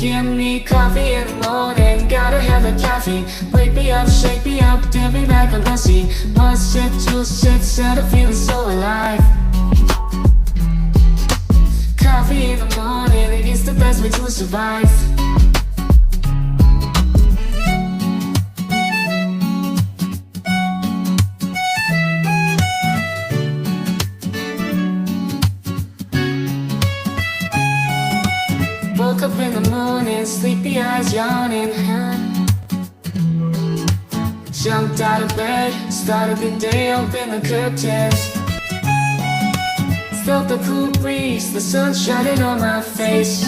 Give me coffee in the morning, gotta have the caffeine. Wake me up, shake me up, dip me back on the seat. Plus shit, juice, shit, set a feeling so alive. Coffee in the morning, it's the best way to survive. Woke up in the morning, sleepy eyes yawning. Jumped out of bed, started the day, opened the curtains. Felt the cool breeze, the sun shining on my face.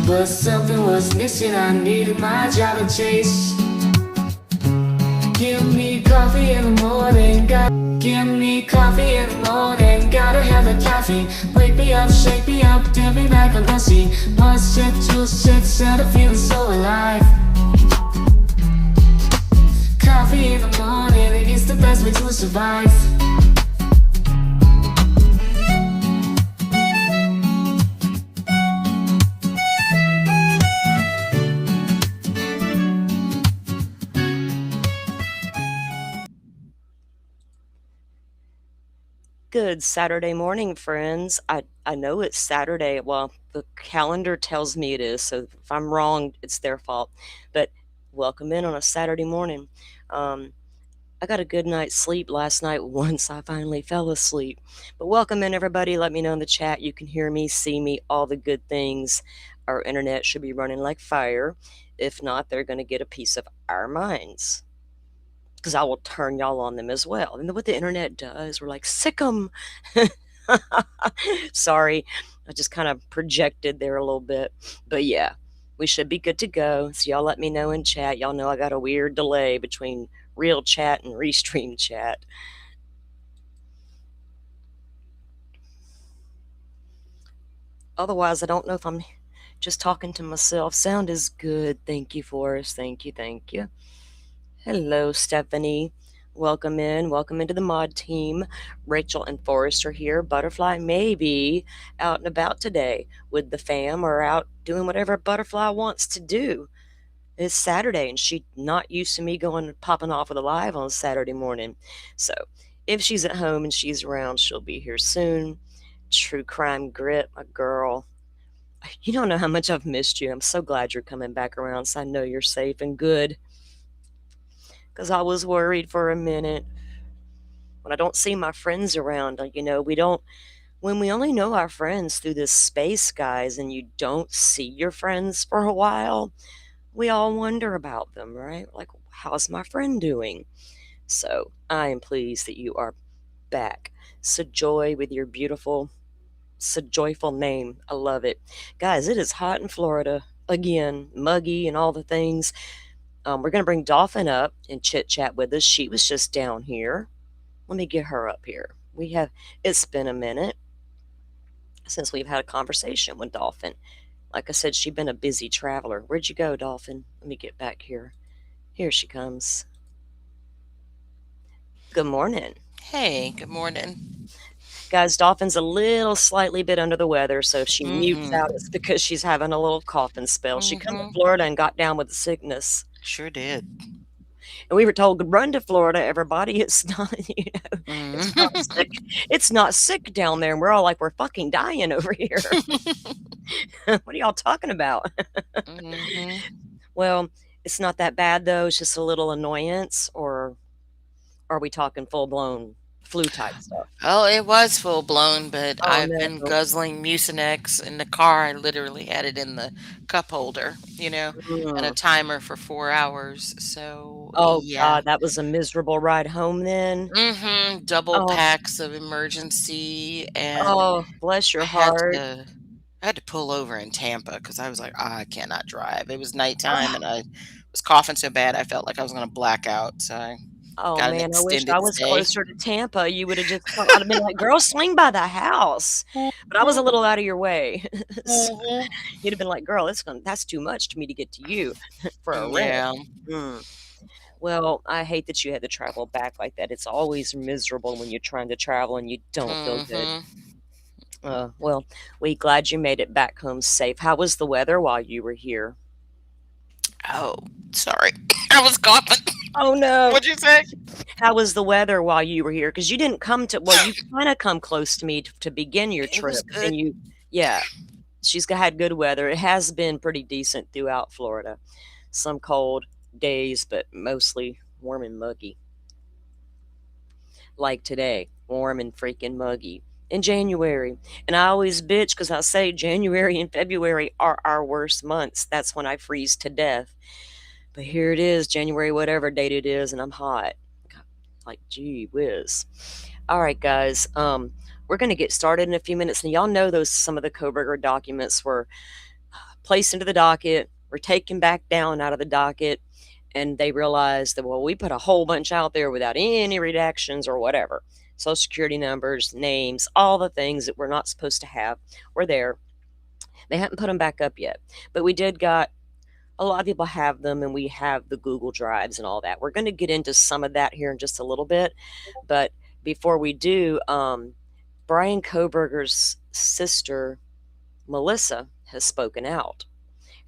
But something was missing, I needed my job to chase. Give me coffee in the morning, give me coffee in the morning, gotta have the caffeine. Wake me up, shake me up, dip me back on the seat. Plus shit, juice, shit, set a feeling so alive. Coffee in the morning, it's the best way to survive. Good Saturday morning, friends. I know it's Saturday. Well, the calendar tells me it is, so if I'm wrong, it's their fault. But welcome in on a Saturday morning. I got a good night's sleep last night once I finally fell asleep. But welcome in, everybody. Let me know in the chat. You can hear me, see me, all the good things. Our internet should be running like fire. If not, they're going to get a piece of our minds, because I will turn y'all on them as well. And what the internet does, we're like, sick 'em. Sorry, I just kind of projected there a little bit. But yeah, we should be good to go. So y'all let me know in chat. Y'all know I got a weird delay between real chat and restream chat. Otherwise, I don't know if I'm just talking to myself. Sound is good. Thank you, Forrest. Thank you. Thank you. Hello, Stephanie. Welcome in. Welcome into the mod team. Rachel and Forrest are here. Butterfly may be out and about today with the fam or out doing whatever Butterfly wants to do. It's Saturday and she's not used to me popping off with a live on Saturday morning. So if she's at home and she's around, she'll be here soon. True Crime Grit, my girl. You don't know how much I've missed you. I'm so glad you're coming back around, so I know you're safe and good. Because I was worried for a minute. When I don't see my friends around, when we only know our friends through this space, guys, and you don't see your friends for a while, we all wonder about them, right? Like, how's my friend doing? So I am pleased that you are back. Sojoy with your beautiful, so joyful name. I love it. Guys, it is hot in Florida. Again, muggy and all the things. We're going to bring Dolphin up and chit chat with us. She was just down here. Let me get her up here. It's been a minute since we've had a conversation with Dolphin. Like I said, she's been a busy traveler. Where'd you go, Dolphin? Let me get back here. Here she comes. Good morning. Hey, good morning. Guys, Dolphin's a little slightly bit under the weather, so if she mutes out, it's because she's having a little coughing spell. She come to Florida and got down with the sickness. Sure did. And we were told to run to Florida, everybody. It's not, it's not sick. It's not sick down there. And we're all like, we're fucking dying over here. What are y'all talking about? Well, it's not that bad, though. It's just a little annoyance. Or are we talking full-blown flu type stuff? Oh, it was full blown, but I've been guzzling Mucinex in the car. I literally had it in the cup holder, and a timer for 4 hours. So, yeah. God, that was a miserable ride home then. Double packs of emergency, and bless your heart. I had to pull over in Tampa because I was like, I cannot drive. It was nighttime, and I was coughing so bad I felt like I was going to black out. So I got man, I wish I was closer to Tampa. You would have I'd have been like, girl, swing by the house. But I was a little out of your way. So you'd have been like, girl, that's too much to me to get to you for a rent. Well, I hate that you had to travel back like that. It's always miserable when you're trying to travel and you don't feel good. Well, we glad you made it back home safe. How was the weather while you were here? Oh, sorry. I was coughing. Oh no. What'd you say? How was the weather while you were here? Because you didn't come to, well, you kind of come close to me to begin your It was trip, good. and yeah, had good weather. It has been pretty decent throughout Florida. Some cold days, but mostly warm and muggy. Like today, warm and freaking muggy in January. And I always bitch because I say January and February are our worst months. That's when I freeze to death. But here it is, January, whatever date it is, and I'm hot. Like, gee whiz. All right, guys. We're going to get started in a few minutes. And y'all know those some of the Koberger documents were placed into the docket, were taken back down out of the docket, and they realized that, well, we put a whole bunch out there without any redactions or whatever. Social security numbers, names, all the things that we're not supposed to have were there. They haven't put them back up yet. But we did got a lot of people have them, and we have the Google Drives and all that. We're going to get into some of that here in just a little bit. But before we do, Bryan Kohberger's sister, Melissa, has spoken out.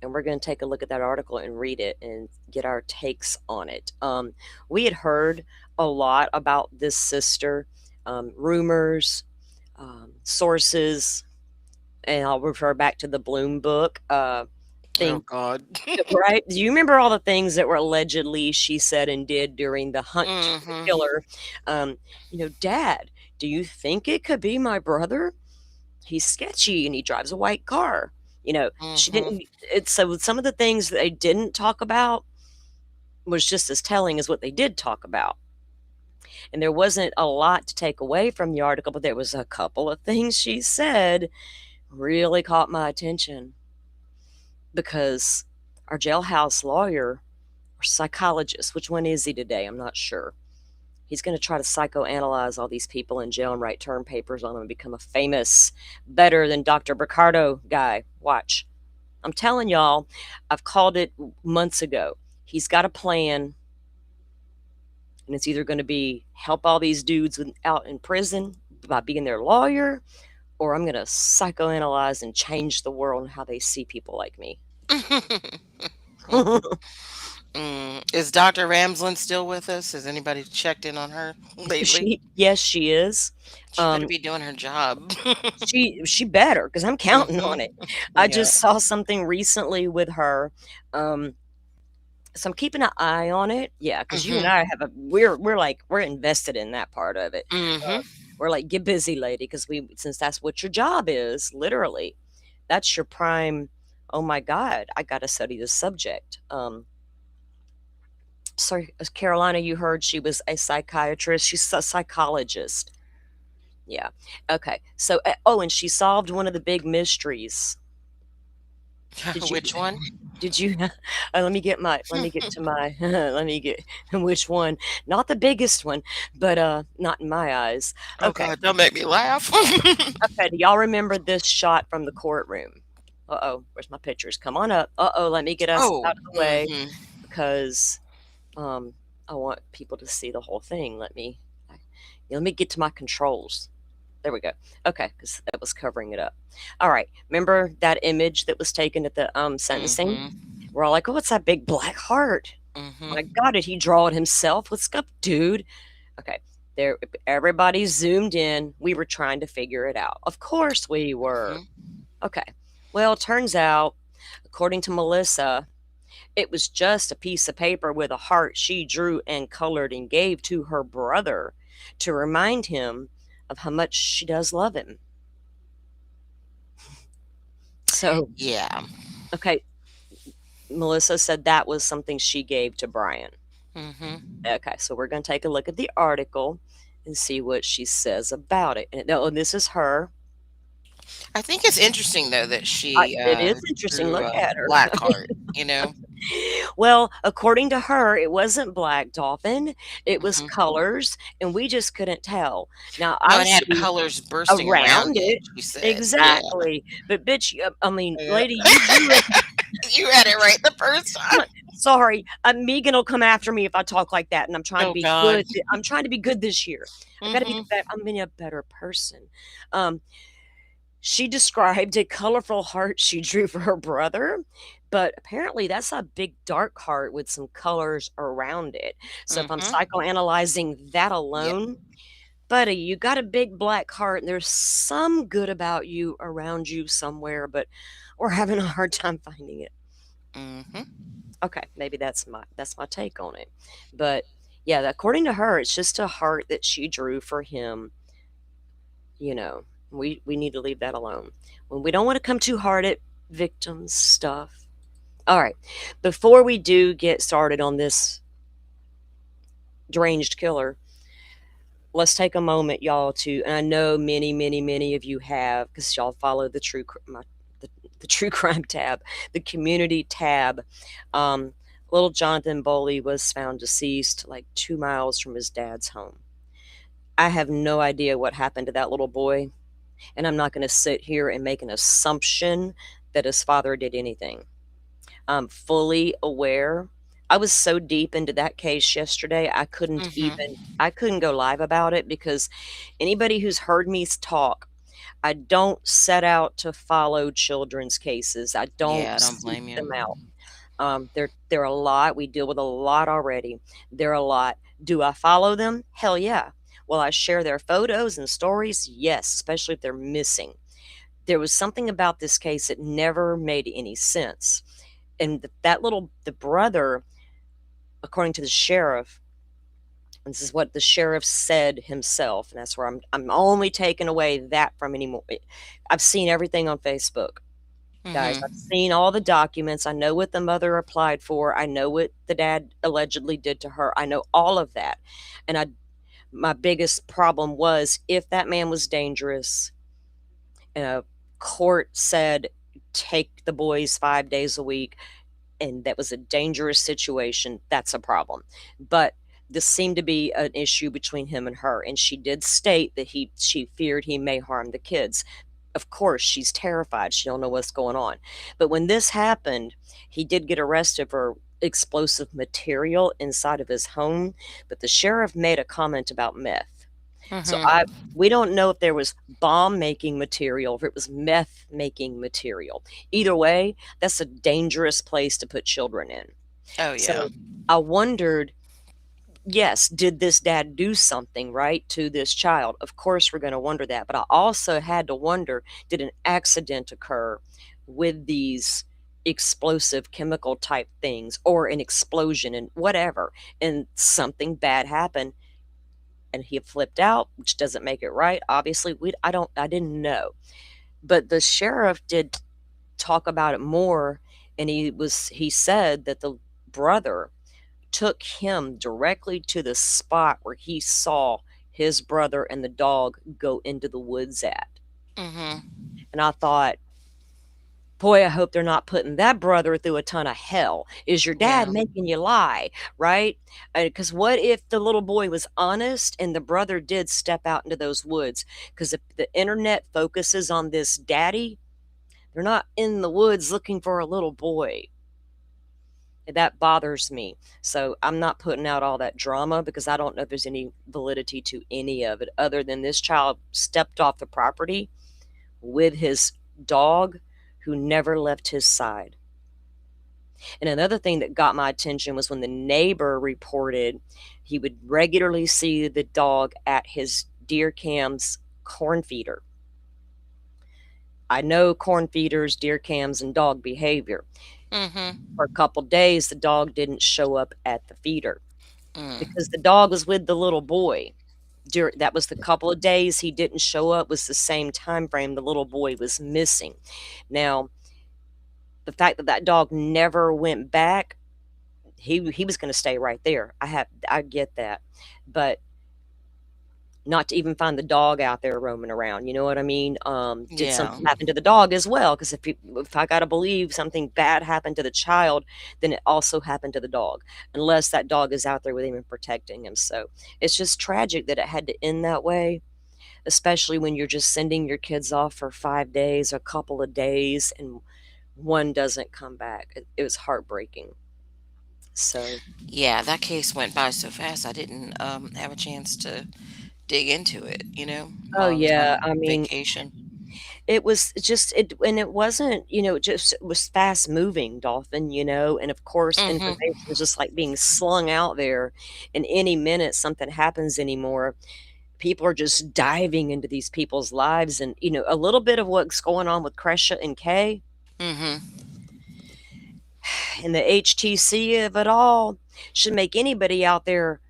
And we're going to take a look at that article and read it and get our takes on it. We had heard a lot about this sister, rumors, sources, and I'll refer back to the Bloom book. Oh God. Right? Do you remember all the things that were allegedly she said and did during the hunt to the Mhm. killer? Dad, do you think it could be my brother? He's sketchy and he drives a white car. She Mhm. didn't. It's so some of the things that they didn't talk about was just as telling as what they did talk about. And there wasn't a lot to take away from the article, but there was a couple of things she said really caught my attention because our jailhouse lawyer or psychologist, which one is he today? I'm not sure. He's going to try to psychoanalyze all these people in jail and write term papers on them and become a famous, better than Dr. Ricardo guy. Watch. I'm telling y'all, I've called it months ago. He's got a plan, and it's either going to be help all these dudes out in prison by being their lawyer, or I'm going to psychoanalyze and change the world and how they see people like me. Is Dr. Ramslin still with us? Has anybody checked in on her lately? Yes, she is. She better be doing her job. She better, because I'm counting on it. I Yeah. just saw something recently with her. So I'm keeping an eye on it. Yeah, because you and I have we're invested in that part of it. We're like, get busy, lady, because since that's what your job is, literally, that's your prime. Oh my God, I got to study this subject. So Carolina, you heard she was a psychiatrist. She's a psychologist. Yeah. Okay. So, and she solved one of the big mysteries. Which one? Did you? Let me get to my. Let me get which one? Not the biggest one, but not in my eyes. Oh Okay. God, don't make me laugh. Okay. Do y'all remember this shot from the courtroom? Where's my pictures? Come on up. Let me get us out of the way because I want people to see the whole thing. Let me get to my controls. There we go. Okay, because that was covering it up. All right. Remember that image that was taken at the sentencing? We're all like, oh, it's that big black heart. My God, did he draw it himself? What's up, dude? Okay. There, everybody zoomed in. We were trying to figure it out. Of course we were. Okay. Well, it turns out, according to Melissa, it was just a piece of paper with a heart she drew and colored and gave to her brother to remind him of how much she does love him. So, yeah. Okay. Melissa said that was something she gave to Bryan. Okay, so we're going to take a look at the article and see what she says about it. And this is her. I think it's interesting though that she it is interesting. Look at her. Black heart, Well, according to her, it wasn't black dolphin. It was colors, and we just couldn't tell. Now it had colors bursting around it. She said. Exactly. Yeah. But bitch, lady, you had it right the first time. Sorry, Megan will come after me if I talk like that, and I'm trying to be good. I'm trying to be good this year. I got to be better. I'm being a better person. She described a colorful heart she drew for her brother, but apparently that's a big dark heart with some colors around it. So if I'm Mhm. psychoanalyzing that Yep. alone, buddy, you got a big black heart and there's some good about you around you somewhere, but we're having a hard time finding it. Mhm. Okay, maybe that's my take on it. But yeah, according to her, it's just a heart that she drew for him. You know, we need to leave that alone. When we don't want to come too hard at victims stuff. All right, before we do get started on this deranged killer, let's take a moment, y'all, to, and I know many, many, many of you have, because y'all follow the true crime tab, the community tab. Um, little Jonathan Boley was found deceased like 2 miles from his dad's home. I have no idea what happened to that little boy, and I'm not going to sit here and make an assumption that his father did anything. I'm fully aware. I was so deep into that case yesterday, Mhm. I couldn't go live about it because anybody who's heard me talk, I don't set out to follow children's cases. I don't Yeah, I don't seek blame you. them out. They're a lot. We deal with a lot already. They're a lot. Do I follow them? Hell yeah. Will I share their photos and stories? Yes, especially if they're missing. There was something about this case that never made any sense. And the brother, according to the sheriff, and this is what the sheriff said himself, and that's where I'm only taking away that from anymore. I've seen everything on Facebook, guys. I've Mhm. seen all the documents. I know what the mother applied for. I know what the dad allegedly did to her. I know all of that. And my biggest problem was if that man was dangerous and a court said take the boys 5 days a week and that was a dangerous situation, that's a problem. But this seemed to be an issue between him and her, and she did state that she feared he may harm the kids. Of course, she's terrified. She don't know what's going on. But when this happened, he did get arrested for explosive material inside of his home, but the sheriff made a comment about meth. So Mhm. we don't know if there was bomb making material, if it was meth making material. Either way, that's a dangerous place to put children in. Oh yeah. So I wondered, yes, did this dad do something right to this child? Of course, we're going to wonder that. But I also had to wonder, did an accident occur with these explosive chemical type things or an explosion and whatever, and something bad happened? And he flipped out, which doesn't make it right. Obviously, I didn't know. But the sheriff did talk about it more, and he said that the brother took him directly to the spot where he saw his brother and the dog go into the woods at. Mhm. And I thought, boy, I hope they're not putting that brother through a ton of hell. Is your dad Yeah. making you lie? Right? Because what if the little boy was honest and the brother did step out into those woods? Because if the internet focuses on this daddy, they're not in the woods looking for a little boy. That bothers me. So I'm not putting out all that drama because I don't know if there's any validity to any of it other than this child stepped off the property with his dog who never left his side. And another thing that got my attention was when the neighbor reported he would regularly see the dog at his deer cam's corn feeder. I know corn feeders, deer cams, and dog behavior. Mhm. For a couple days, the dog didn't show up at the feeder Mm. because the dog was with the little boy. That was the couple of days he didn't show up was the same time frame the little boy was missing. Now, the fact that that dog never went back, he was going to stay right there. I get that, but not to even find the dog out there roaming around. You know what I mean? Did Yeah. something happen to the dog as well? Because if I got to believe something bad happened to the child, then it also happened to the dog, unless that dog is out there with him and protecting him. So it's just tragic that it had to end that way, especially when you're just sending your kids off for 5 days, a couple of days, and one doesn't come back. It was heartbreaking. So, Yeah, that case went by so fast. I didn't have a chance to dig into it, oh while I was yeah, on I mean, vacation. It was just it and it wasn't, it was fast moving, Dolphin, and of course, Mhm. information is just, like, being slung out there, and any minute something happens anymore, people are just diving into these people's lives, and, a little bit of what's going on with Kresha and Kay Mhm. and the HTC of it all should make anybody out there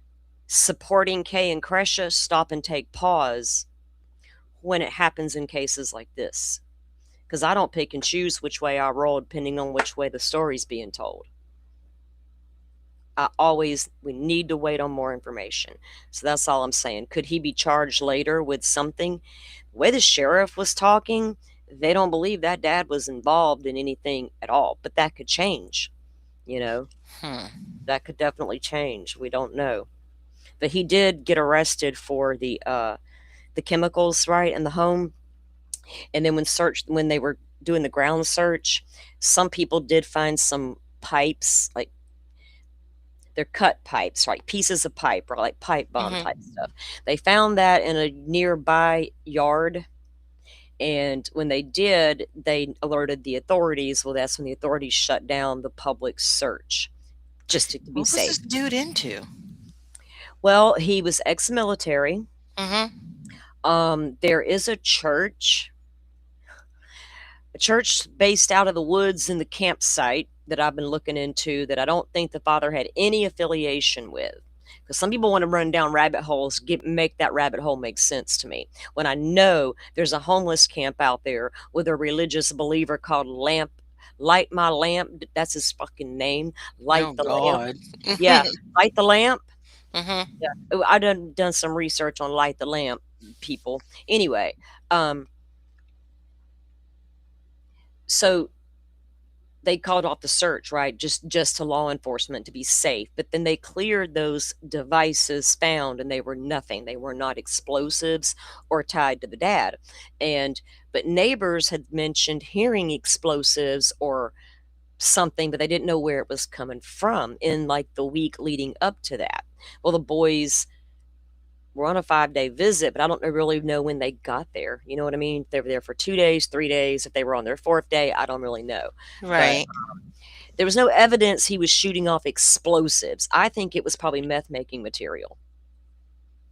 supporting Kay and Kresha stop and take pause when it happens in cases like this. Because I don't pick and choose which way I roll depending on which way the story's being told. We need to wait on more information. So that's all I'm saying. Could he be charged later with something? The way the sheriff was talking, they don't believe that dad was involved in anything at all. But that could change, Hmm. That could definitely change. We don't know. But he did get arrested for the chemicals, right, in the home. And then when they were doing the ground search, some people did find some pipes, like they're cut pipes, right? Pieces of pipe or like pipe bomb type stuff. They found that in a nearby yard. And when they did, they alerted the authorities. Well, that's when the authorities shut down the public search just to be What was safe. this dude into? Well, he was ex-military. Mhm. There is a church based out of the woods in the campsite that I've been looking into that I don't think the father had any affiliation with. Because some people want to run down rabbit holes, make that rabbit hole make sense to me. When I know there's a homeless camp out there with a religious believer called Light My Lamp. That's his fucking name. Light Oh the Lamp. God. Yeah, Light the Lamp. Mhm. Yeah, I done some research on Light the Lamp people. Anyway, so they called off the search, right? Just to law enforcement to be safe. But then they cleared those devices found and they were nothing. They were not explosives or tied to the dad. But neighbors had mentioned hearing explosives or something, but they didn't know where it was coming from in like the week leading up to that. Well, the boys were on a 5-day visit, but I don't really know when they got there. You know what I mean? If they were there for 2 days, 3 days. If they were on their 4th day, I don't really know. But Right. there was no evidence he was shooting off explosives. I think it was probably meth making material.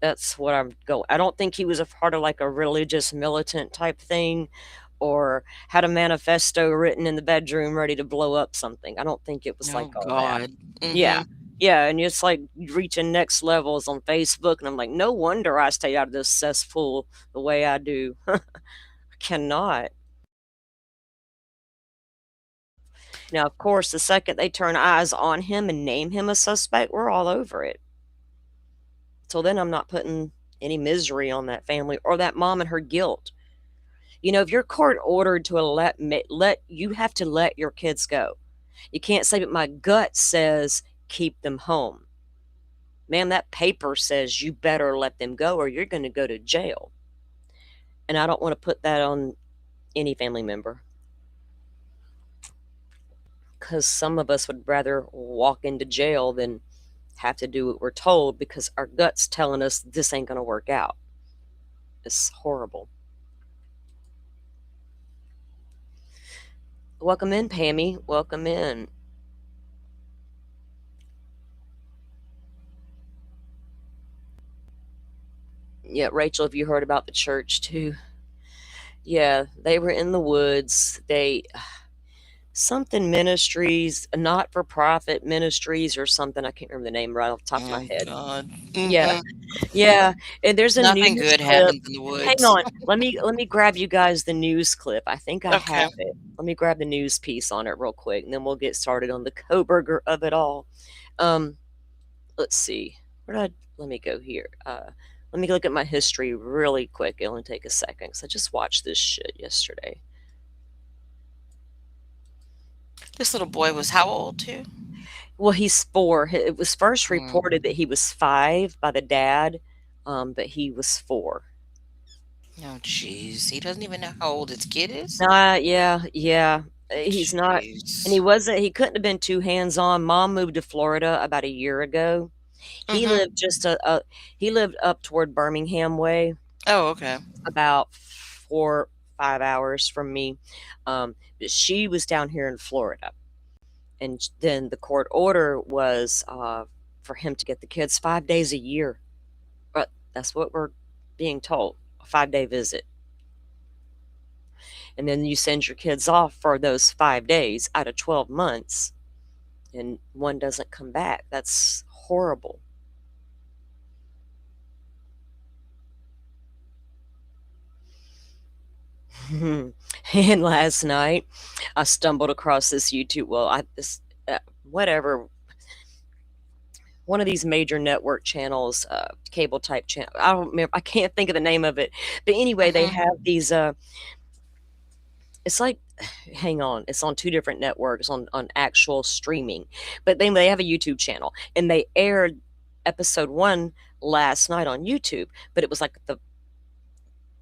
That's what I'm going. I don't think he was a part of like a religious militant type thing or had a manifesto written in the bedroom ready to blow up something. I don't think it was Oh like all that. God. Yeah. Mhm. Yeah, and it's like reaching next levels on Facebook, and I'm like, no wonder I stay out of this cesspool the way I do. I cannot. Now, of course, the second they turn eyes on him and name him a suspect, we're all over it. Till then, I'm not putting any misery on that family or that mom and her guilt. If you're court ordered to you have to let your kids go. You can't say, but my gut says keep them home. Ma'am, that paper says you better let them go or you're going to go to jail. And I don't want to put that on any family member. Because some of us would rather walk into jail than have to do what we're told because our gut's telling us this ain't going to work out. It's horrible. Welcome in, Pammy. Welcome in. Yeah, Rachel, have you heard about the church too? Yeah, they were in the woods. Something ministries, not for profit ministries or something. I can't remember the name right off the top of my Oh head. God. Yeah, Mhm. yeah. And there's a Nothing news good clip. happens in the Hang woods. on. Let me grab you guys the news clip. I think I Okay. have it. Let me grab the news piece on it real quick, and then we'll get started on the Koberger of it all. Let's see. Let me go here. Let me look at my history really quick. It'll only take a second because I just watched this shit yesterday. This little boy was how old too? Well, he's 4. It was first Mm. reported that he was 5 by the dad, but he was 4. Oh jeez. He doesn't even know how old his kid is? Yeah. He's not, and he couldn't have been too hands-on. Mom moved to Florida about a year ago. He Mhm. lived he lived up toward Birmingham way, Oh, okay. about 5 hours from me. But she was down here in Florida. And then the court order was for him to get the kids 5 days a year. But that's what we're being told, a 5-day visit. And then you send your kids off for those 5 days out of 12 months, and one doesn't come back. That's horrible. And last night, I stumbled across this YouTube. Whatever, one of these major network channels, cable type channel. I don't remember. I can't think of the name of it. But anyway, they have these. It's like, hang on, it's on 2 different networks on actual streaming, but they have a YouTube channel, and they aired episode 1 last night on YouTube. But it was like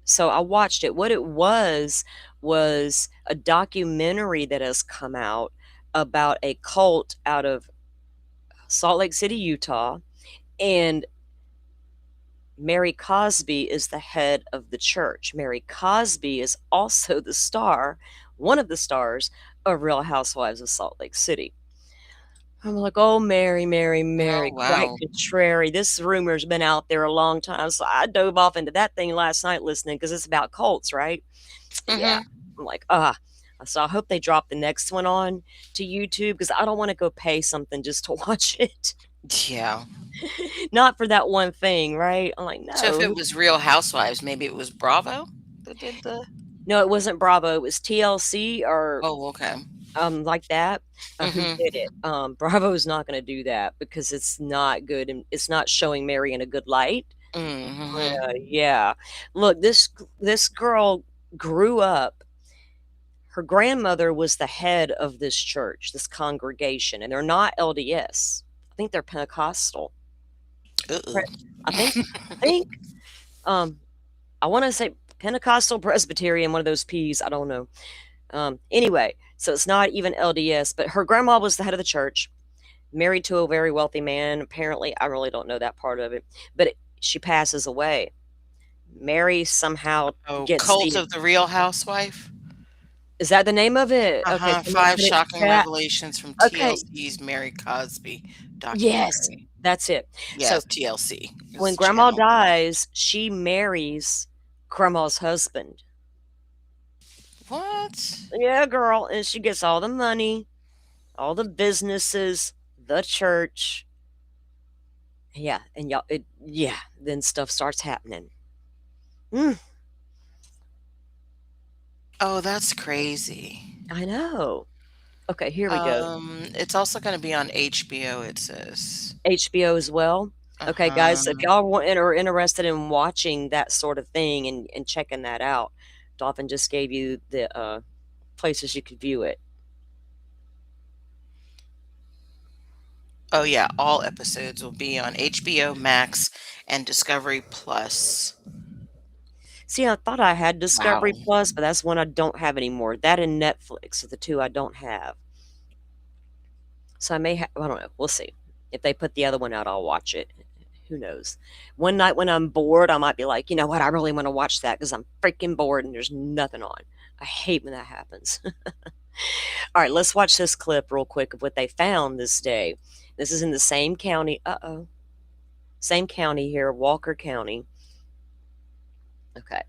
so I watched it. What it was a documentary that has come out about a cult out of Salt Lake City, Utah, and Mary Cosby is the head of the church. Mary Cosby is also the star, one of the stars of Real Housewives of Salt Lake City. I'm like, oh, Mary, Oh, quite wow. contrary. This rumor's been out there a long time. So I dove off into that thing last night listening, because it's about cults, right? Yeah. I'm like, so I hope they drop the next one on to YouTube, because I don't want to go pay something just to watch it. Yeah. Not for that one thing, right? I'm like, So if no. it was Real Housewives, maybe it was Bravo that did the. No, it wasn't Bravo. It was TLC or Oh, okay. like that. Who did it? Bravo's not going to do that, because it's not good, and it's not showing Mary in a good light. Yeah. Look, this girl grew up. Her grandmother was the head of this church, this congregation, and they're not LDS. I think they're Pentecostal. I think I want to say Pentecostal, Presbyterian, one of those P's. I don't know. Anyway, so it's not even LDS, but her grandma was the head of the church, married to a very wealthy man. Apparently, I really don't know that part of it, but she passes away. Mary somehow gets Cult of the Real Housewife. Is that the name of it? Okay. 5 shocking revelations from TLC's Mary Cosby documentary. Yes, that's it. Yes, So TLC. when Grandma dies, she marries Grandma's husband. What? Yeah, girl, and she gets all the money, all the businesses, the church. Yeah, and then stuff starts happening. Oh, that's crazy. I know. Okay, here we go. It's also going to be on HBO, it says. HBO as well. Okay, guys, if y'all are interested in watching that sort of thing and checking that out, Dolphin just gave you the places you could view it. Oh, yeah, all episodes will be on HBO Max and Discovery Plus. See, I thought I had Discovery Plus, but that's one I don't have anymore. That and Netflix are the 2 I don't have. So I may have, I don't know. We'll see. If they put the other one out, I'll watch it. Who knows? One night when I'm bored, I might be like, you know what? I really want to watch that because I'm freaking bored and there's nothing on. I hate when that happens. All right, let's watch this clip real quick of what they found this day. This is in the same county. Same county here, Walker County. Okay.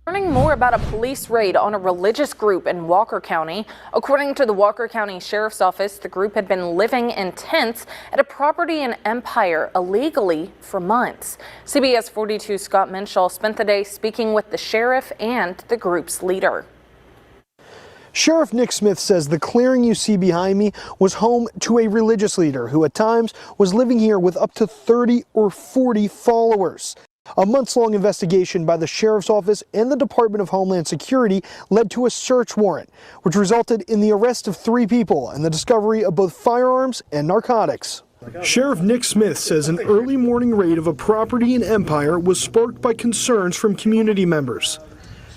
Learning more about a police raid on a religious group in Walker County. According to the Walker County Sheriff's Office, the group had been living in tents at a property in Empire illegally for months. CBS 42's Scott Minshall spent the day speaking with the sheriff and the group's leader. Sheriff Nick Smith says the clearing you see behind me was home to a religious leader who at times was living here with up to 30 or 40 followers. A months-long investigation by the Sheriff's Office and the Department of Homeland Security led to a search warrant, which resulted in the arrest of 3 people and the discovery of both firearms and narcotics. Sheriff Nick Smith says an early morning raid of a property in Empire was sparked by concerns from community members.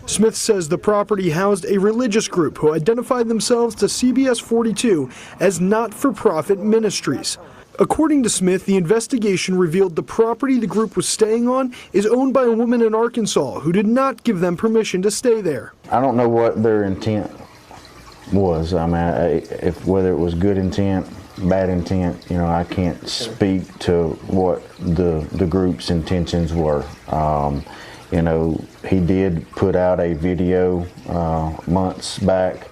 Smith says the property housed a religious group who identified themselves to CBS 42 as not-for-profit ministries. According to Smith, the investigation revealed the property the group was staying on is owned by a woman in Arkansas who did not give them permission to stay there. I don't know what their intent was. I mean, if whether it was good intent, bad intent, you know, I can't speak to what the group's intentions were. You know, he did put out a video months back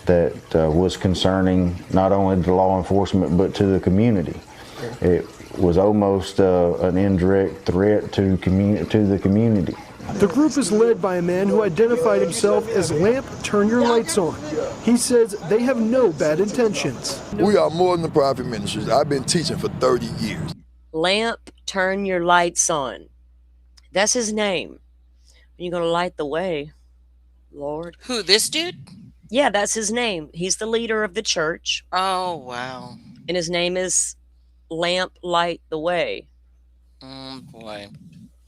that was concerning not only the law enforcement but to the community. It was almost an indirect threat to the community. The group is led by a man who identified himself as Lamp Turn Your Lights On. He says they have no bad intentions. We are more than profit ministries. I've been teaching for 30 years. Lamp Turn Your Lights On. That's his name. You're going to light the way, Lord. Who, this dude? Yeah, that's his name. He's the leader of the church. Oh, wow. And his name is Lamp Light the Way. Boy.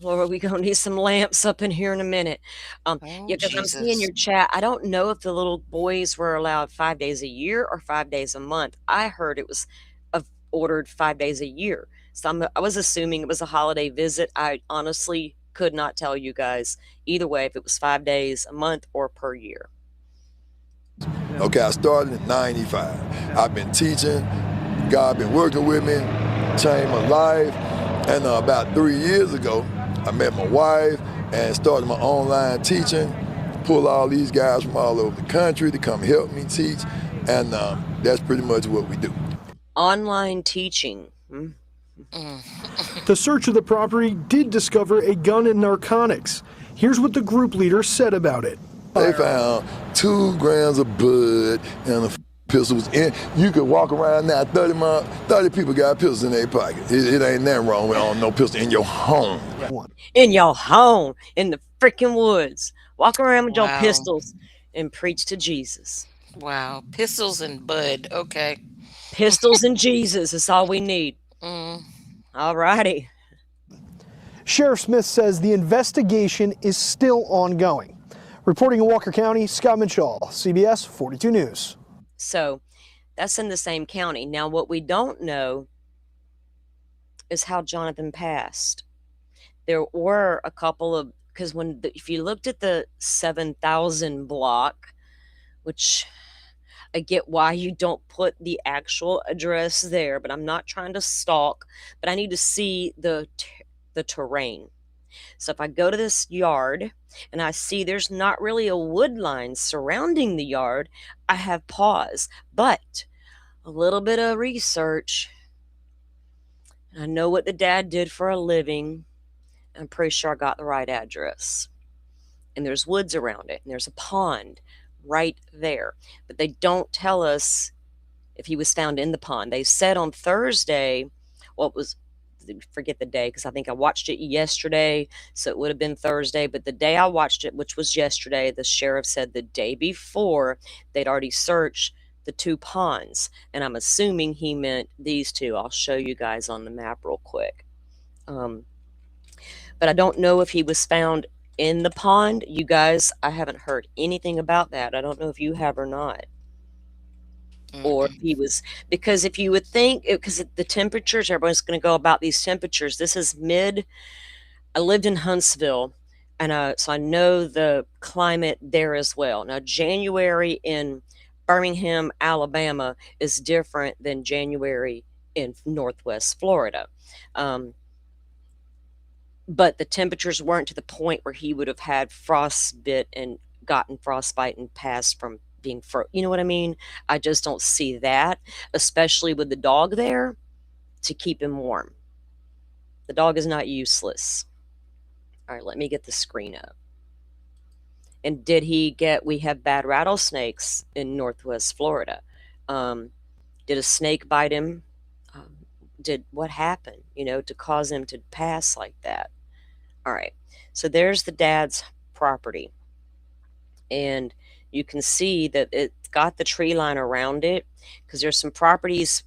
Lord, we gonna need some lamps up in here in a minute. Yeah, because I'm seeing your chat. I don't know if the little boys were allowed 5 days a year or 5 days a month. I heard it was ordered 5 days a year. So I was assuming it was a holiday visit. I honestly could not tell you guys either way if it was 5 days a month or per year. Okay, I started in 95. I've been teaching. God been working with me, changed my life. And about 3 years ago, I met my wife and started my online teaching. Pull all these guys from all over the country to come help me teach. And that's pretty much what we do. Online teaching. The search of the property did discover a gun and narcotics. Here's what the group leader said about it. They found 2 grams of bud and a pistols. You could walk around now, 30 people got pistols in their pocket. It ain't nothing wrong with no pistol in your home. In your home, in the freaking woods. Walk around with your pistols and preach to Jesus. Wow. Pistols and bud. Okay. Pistols and Jesus is all we need. All righty. Sheriff Smith says the investigation is still ongoing. Reporting in Walker County, Scott Mitchell, CBS 42 News. So that's in the same county. Now, what we don't know is how Jonathan passed. There were a couple of, because if you looked at the 7,000 block, which I get why you don't put the actual address there, but I'm not trying to stalk, but I need to see the terrain. So if I go to this yard and I see there's not really a wood line surrounding the yard, I have pause. But a little bit of research, I know what the dad did for a living. I'm pretty sure I got the right address. And there's woods around it, and there's a pond right there. But they don't tell us if he was found in the pond. They said on Thursday, forget the day because I think I watched it yesterday, so it would have been Thursday, but the day I watched it, which was yesterday, the sheriff said the day before they'd already searched the 2 ponds, and I'm assuming he meant these 2. I'll show you guys on the map real quick. But I don't know if he was found in the pond. You guys, I haven't heard anything about that. I don't know if you have or not. Or if he was, because if you would think, because the temperatures, everyone's going to go about these temperatures. This is I lived in Huntsville, and so I know the climate there as well. Now, January in Birmingham, Alabama is different than January in Northwest Florida. But the temperatures weren't to the point where he would have had frostbite and gotten frostbite and passed from being you know what I mean? I just don't see that, especially with the dog there to keep him warm. The dog is not useless. All right, let me get the screen up. And we have bad rattlesnakes in Northwest Florida. Did a snake bite him? What happened, to cause him to pass like that? All right, so there's the dad's property. And you can see that it's got the tree line around it because there's some properties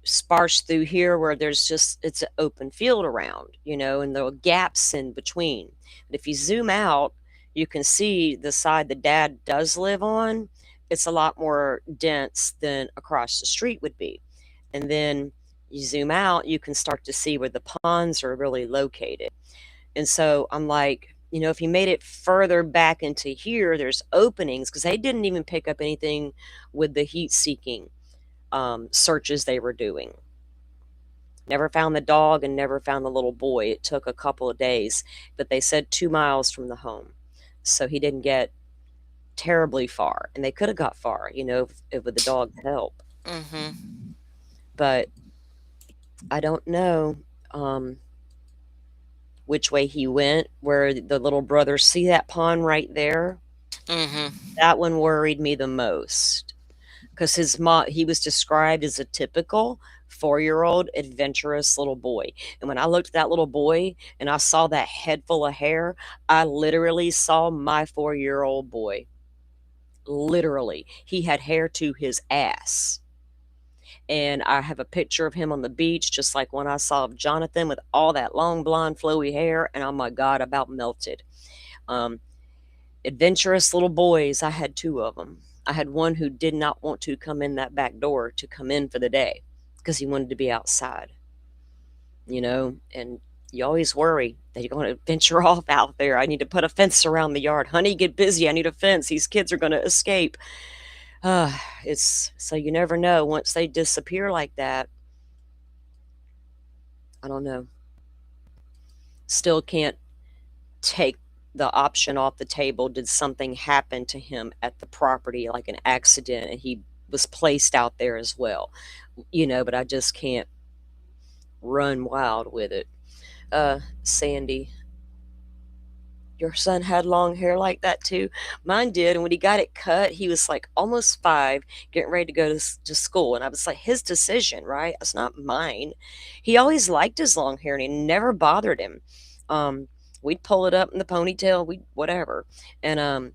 sparse through here where it's an open field around, and there are gaps in between. But if you zoom out, you can see the side the dad does live on. It's a lot more dense than across the street would be. And then You zoom out, you can start to see where the ponds are really located. And so I'm like, if you made it further back into here, there's openings, because they didn't even pick up anything with the heat seeking searches they were doing. Never found the dog and never found the little boy. It took a couple of days, but they said 2 miles from the home. So he didn't get terribly far, and they could have got far, if with the dog help. But I don't know which way he went, where the little brother, see that pond right there? That one worried me the most, because his mom, he was described as a typical 4-year-old adventurous little boy. And when I looked at that little boy and I saw that head full of hair, I literally saw my 4-year-old boy. Literally, he had hair to his ass. And I have a picture of him on the beach, just like when I saw of Jonathan, with all that long blonde flowy hair, and oh my God, about melted. Adventurous little boys, I had 2 of them. I had one who did not want to come in that back door to come in for the day because he wanted to be outside, and you always worry that you're going to venture off out there. I need to put a fence around the yard. Honey, get busy. I need a fence. These kids are going to escape. It's so you never know once they disappear like that. I don't know. Still can't take the option off the table. Did something happen to him at the property, like an accident, and he was placed out there as well? But I just can't run wild with it. Sandy, your son had long hair like that too? Mine did, and when he got it cut, he was like almost 5, getting ready to go to school, and I was like, his decision, right? It's not mine. He always liked his long hair, and it never bothered him. We'd pull it up in the ponytail, we'd whatever. And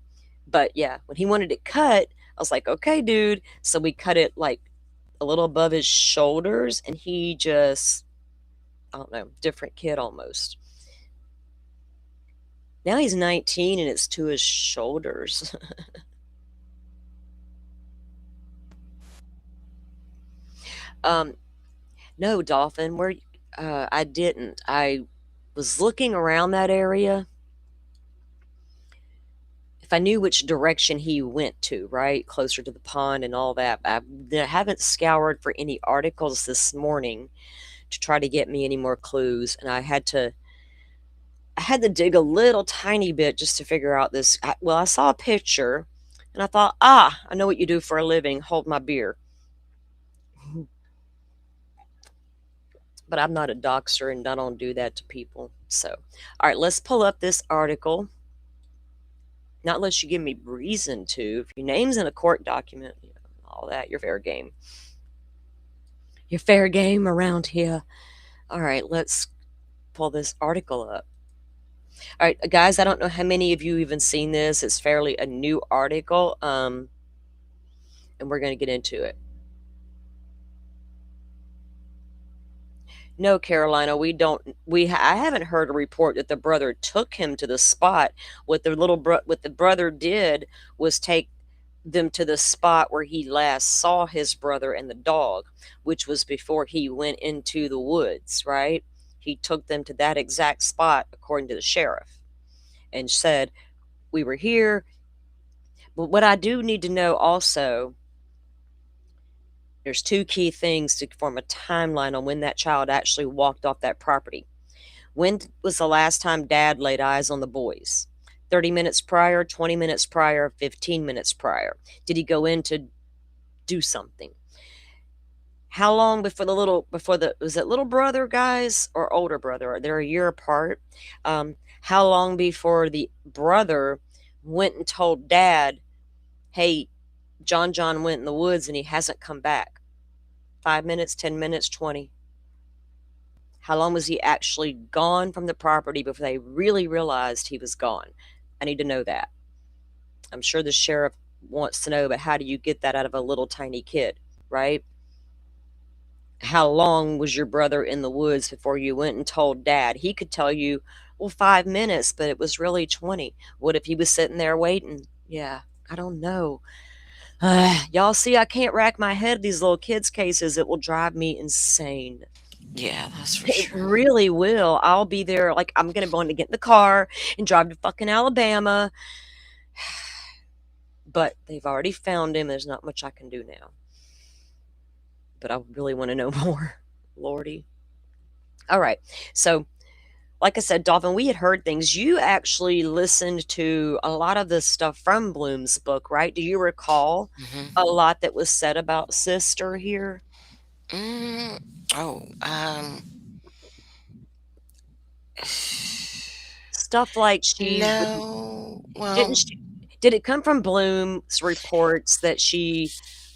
but yeah, when he wanted it cut, I was like, okay, dude. So we cut it like a little above his shoulders, and he just, I don't know, different kid almost. Now he's 19 and it's to his shoulders. No, Dolphin, I didn't. I was looking around that area. If I knew which direction he went to, right, closer to the pond and all that. I haven't scoured for any articles this morning to try to get me any more clues, and I had to dig a little tiny bit just to figure out this. I saw a picture, and I thought, I know what you do for a living. Hold my beer. But I'm not a doxer, and I don't do that to people. So, all right, let's pull up this article. Not unless you give me reason to. If your name's in a court document, all that, you're fair game. You're fair game around here. All right, let's pull this article up. All right, guys, I don't know how many of you even seen this. It's fairly a new article, and we're going to get into it. No, Carolina, I haven't heard a report that the brother took him to the spot. What the brother did was take them to the spot where he last saw his brother and the dog, which was before he went into the woods, right? He took them to that exact spot, according to the sheriff, and said, we were here. But what I do need to know also, there's 2 key things to form a timeline on when that child actually walked off that property. When was the last time Dad laid eyes on the boys? 30 minutes prior, 20 minutes prior, 15 minutes prior? Did he go in to do something? How long before was it little brother, guys, or older brother? They're a year apart. How long before the brother went and told Dad, hey, John went in the woods and he hasn't come back? 5 minutes, 10 minutes, 20? How long was he actually gone from the property before they really realized he was gone? I need to know that. I'm sure the sheriff wants to know, but how do you get that out of a little tiny kid, right? How long was your brother in the woods before you went and told Dad? He could tell you, 5 minutes, but it was really 20. What if he was sitting there waiting? Yeah, I don't know. Y'all see, I can't rack my head these little kids' cases. It will drive me insane. Yeah, that's for It sure. really will. I'll be there, like, I'm gonna want to get in the car and drive to fucking Alabama. But they've already found him. There's not much I can do now. But I really want to know more. Lordy. All right. So, like I said, Dolphin, we had heard things. You actually listened to a lot of the stuff from Bloom's book, right? Do you recall a lot that was said about Sister here? Oh, Stuff like she no. Well, didn't she, did it come from Bloom's reports that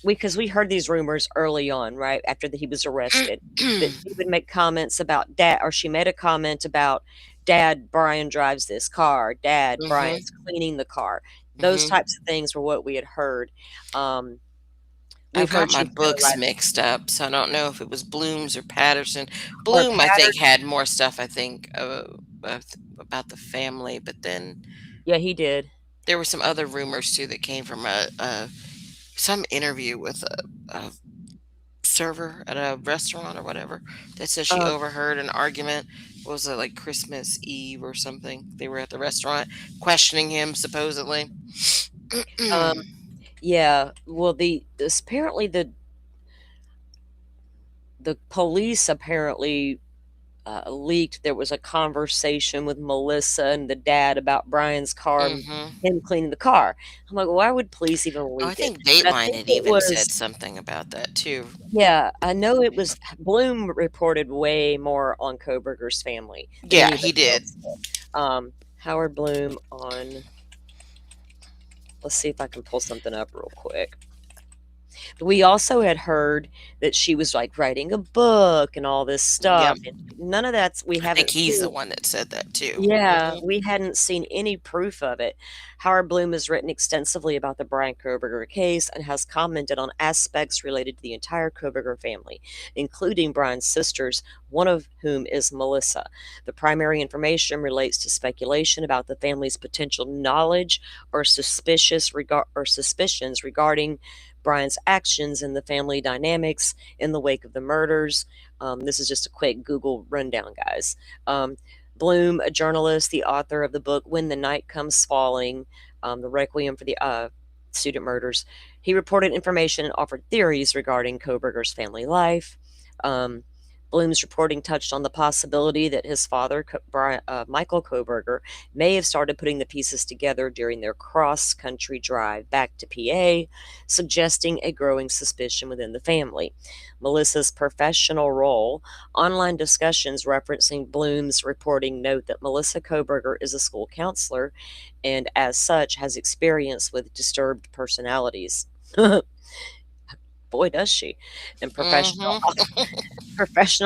because we heard these rumors early on, right after he was arrested, that she would make comments about dad, or she made a comment about Dad, Brian drives this car, Dad, Brian's cleaning the car. Those types of things were what we had heard. I've got my books mixed up, so I don't know if it was Bloom's or Patterson. Bloom, I think, had more stuff, I think, about the family, but then Yeah, he did. there were some other rumors too that came from some interview with a server at a restaurant or whatever that says she overheard an argument. What was it, like Christmas Eve or something? They were at the restaurant questioning him supposedly. Yeah, well, apparently the police apparently leaked there was a conversation with Melissa and the dad about Brian's car, and him cleaning the car. I'm like, why would police even leak I think it? But I Dateline think had it even was, said something about that too. yeah, I know it was Bloom reported way more on Kohberger's family. Yeah, he did. Howard Bloom on, let's see if I can pull something up real quick. But we also had heard that she was like writing a book and all this stuff. Yep. And none of that's we I haven't. think he's the one that said that too. Yeah, we hadn't seen any proof of it. Howard Bloom has written extensively about the Brian Kohberger case and has commented on aspects related to the entire Kohberger family, including Brian's sisters, one of whom is Melissa. The primary information relates to speculation about the family's potential knowledge or suspicions regarding Brian's actions and the family dynamics in the wake of the murders. This is just a quick Google rundown, guys. Bloom, a journalist, the author of the book When the Night Comes Falling, the Requiem for the Student Murders, he reported information and offered theories regarding Kohberger's family life. Bloom's reporting touched on the possibility that his father, Michael Kohberger, may have started putting the pieces together during their cross-country drive back to PA, suggesting a growing suspicion within the family. Melissa's professional role. Online discussions referencing Bloom's reporting note that Melissa Kohberger is a school counselor and, as such, has experience with disturbed personalities. Boy, does she. And professional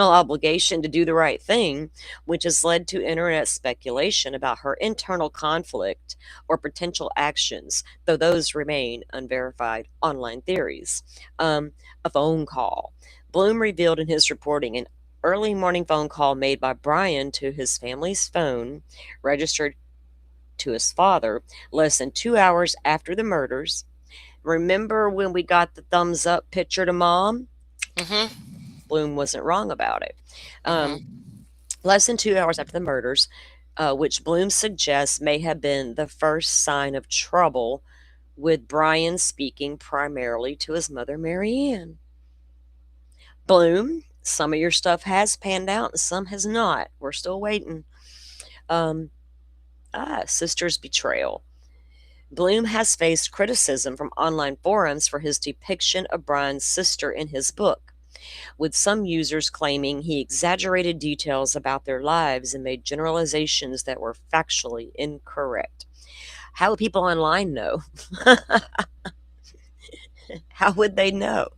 obligation to do the right thing, which has led to internet speculation about her internal conflict or potential actions, though those remain unverified online theories. A phone call. Bloom revealed in his reporting an early morning phone call made by Brian to his family's phone, registered to his father, less than 2 hours after the murders. Remember when we got the thumbs up picture to Mom? Bloom wasn't wrong about it. Less than 2 hours after the murders, which Bloom suggests may have been the first sign of trouble, with Brian speaking primarily to his mother, Mary Ann. Bloom, some of your stuff has panned out and some has not. We're still waiting. Sister's betrayal. Bloom has faced criticism from online forums for his depiction of Brian's sister in his book, with some users claiming he exaggerated details about their lives and made generalizations that were factually incorrect. How would people online know? How would they know?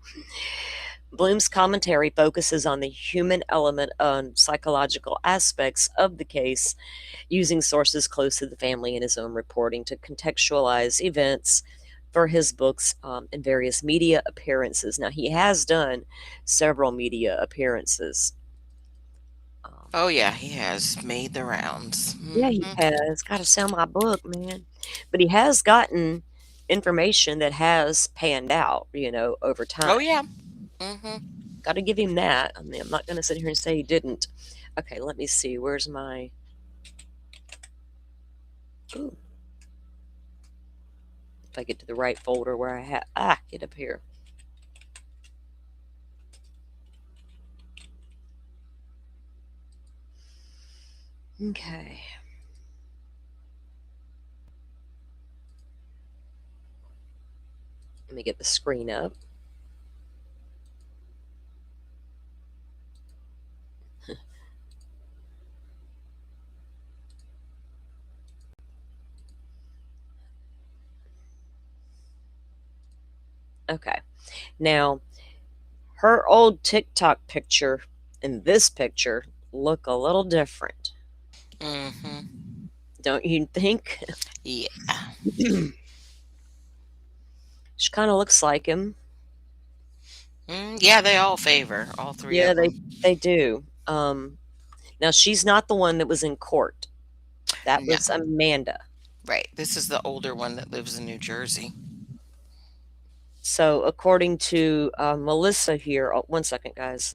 Bloom's commentary focuses on the human element and psychological aspects of the case, using sources close to the family in his own reporting to contextualize events for his books and various media appearances. Now, he has done several media appearances. Oh, yeah, he has made the rounds. Yeah, he has. Got to sell my book, man. But he has gotten information that has panned out, over time. Oh yeah. Mm-hmm. Got to give him that. I mean, I'm not going to sit here and say he didn't. Okay, let me see. Where's my... Ooh. If I get to the right folder where I have... get up here. Okay. Let me get the screen up. Okay. Now, her old TikTok picture and this picture look a little different. Mm-hmm. Don't you think? Yeah. She kind of looks like him. Yeah, they all favor all three Yeah, of them. they do. Now she's not the one that was in court. That No. was Amanda. Right. This is the older one that lives in New Jersey. So according to Melissa here, one second, guys.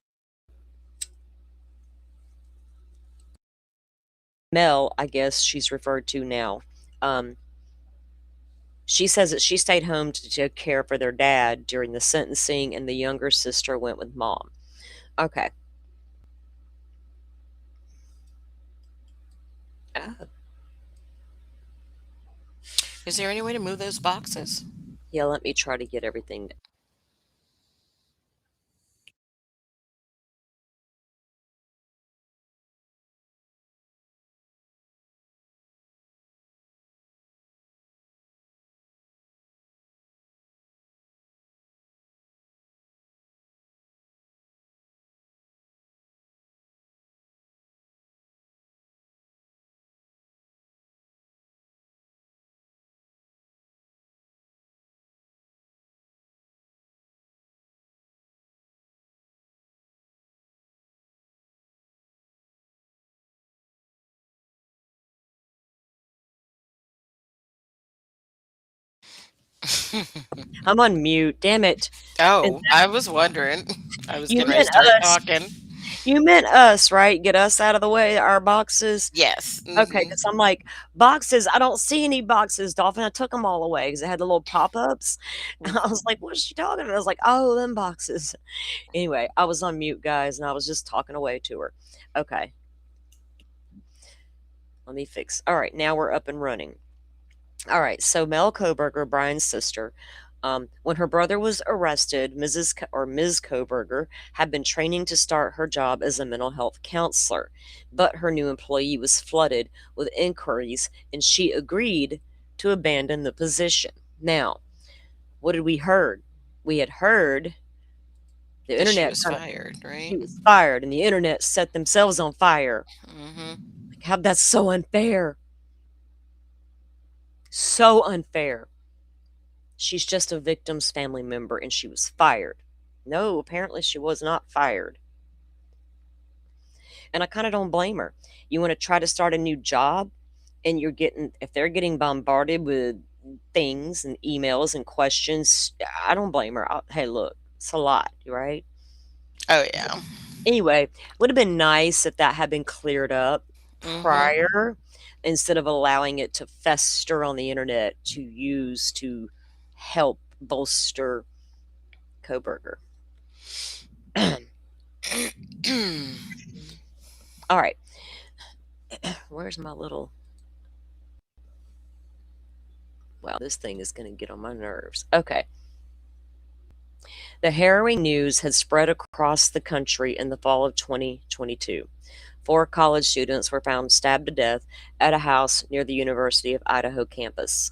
Mel, I guess she's referred to now. She says that she stayed home to care for their dad during the sentencing, and the younger sister went with mom. Okay. Oh. Is there any way to move those boxes? Yeah, let me try to get everything. I'm on mute. Damn it. Oh, I was wondering. I was You getting ready to meant start us. talking. You meant us, right? Get us out of the way, our boxes. Yes. Okay, because I'm like, boxes. I don't see any boxes, Dolphin. I took them all away because it had the little pop-ups. And I was like, what is she talking about? I was like, oh, them boxes. Anyway, I was on mute, guys, and I was just talking away to her. Okay. Let me fix. All right, now we're up and running. All right, so Mel Koberger, Brian's sister, when her brother was arrested, Ms. Koberger had been training to start her job as a mental health counselor, but her new employee was flooded with inquiries, and she agreed to abandon the position. Now, what did we heard? We had heard the That she internet was fired, right? She was fired, and the internet set themselves on fire. Mm-hmm. Like, how that's so unfair. So unfair. She's just a victim's family member and she was fired. No, apparently she was not fired. And I kind of don't blame her. You want to try to start a new job and if they're getting bombarded with things and emails and questions, I don't blame her. Hey, look, it's a lot, right? Oh, yeah. Anyway, would have been nice if that had been cleared up prior instead of allowing it to fester on the internet to use to help bolster Koberger. All right. Where's my little... Wow, this thing is going to get on my nerves. Okay. The harrowing news had spread across the country in the fall of 2022. 4 college students were found stabbed to death at a house near the University of Idaho campus.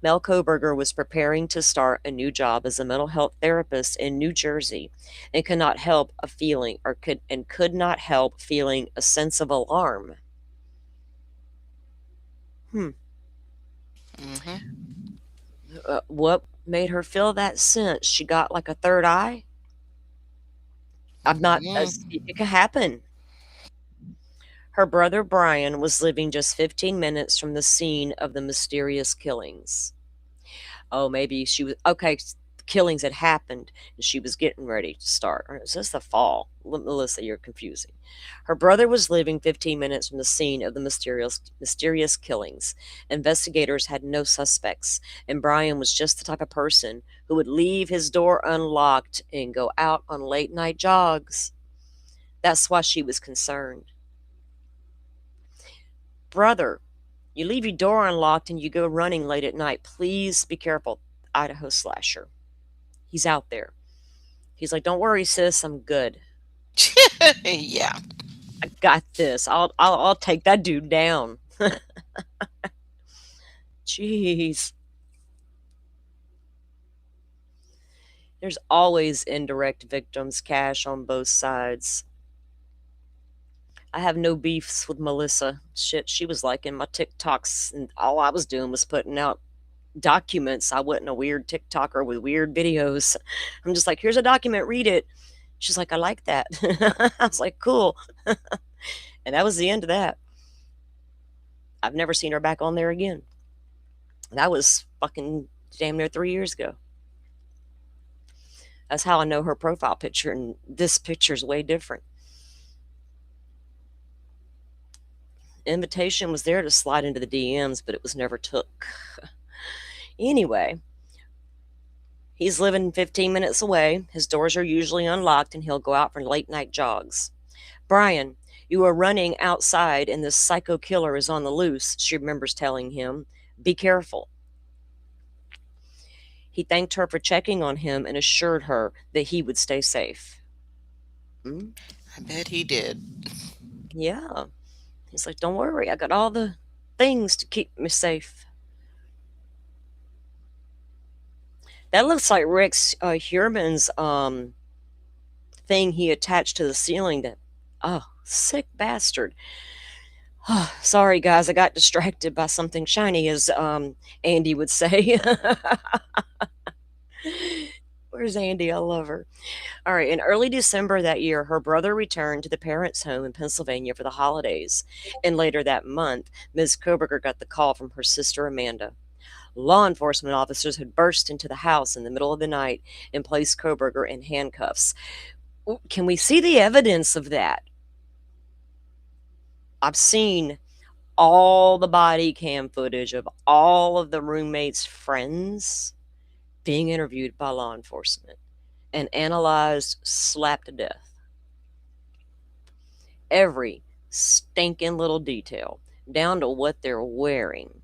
Mel Koberger was preparing to start a new job as a mental health therapist in New Jersey and could not help feeling a sense of alarm. What made her feel that sense? She got like a third eye? It could happen. Her brother Brian was living just 15 minutes from the scene of the mysterious killings. oh, maybe she was okay. Killings had happened and she was getting ready to start. Or is this the fall? Melissa, you're confusing. Her brother was living 15 minutes from the scene of the mysterious killings. Investigators had no suspects, and Brian was just the type of person who would leave his door unlocked and go out on late night jogs. That's why she was concerned. Brother, you leave your door unlocked and you go running late at night. Please be careful. Idaho slasher. He's out there. He's like, don't worry, sis, I'm good. Yeah. I got this. I'll take that dude down. Jeez. There's always indirect victims, Cash, on both sides. I have no beefs with Melissa. Shit, she was liking my TikToks, and all I was doing was putting out documents. I wasn't a weird TikToker with weird videos. I'm just like, here's a document, read it. She's like, I like that. I was like, cool. And that was the end of that. I've never seen her back on there again. That was fucking damn near 3 years ago. That's how I know her profile picture, and this picture's way different. Invitation was there to slide into the DMs, but it was never took. Anyway, he's living 15 minutes away. His doors are usually unlocked, and he'll go out for late night jogs. Brian, you are running outside, and this psycho killer is on the loose, she remembers telling him. Be careful. He thanked her for checking on him and assured her that he would stay safe. I bet he did. Yeah. He's like, don't worry, I got all the things to keep me safe. That looks like Rex Heuermann's thing he attached to the ceiling. That, oh, sick bastard. Oh, sorry, guys, I got distracted by something shiny, as Andy would say. Where's Andy? I love her. All right, in early December that year, her brother returned to the parents' home in Pennsylvania for the holidays. And later that month, Ms. Koberger got the call from her sister Amanda. Law enforcement officers had burst into the house in the middle of the night and placed Koberger in handcuffs. Can we see the evidence of that? I've seen all the body cam footage of all of the roommates' friends being interviewed by law enforcement and analyzed, slapped to death. Every stinking little detail, down to what they're wearing.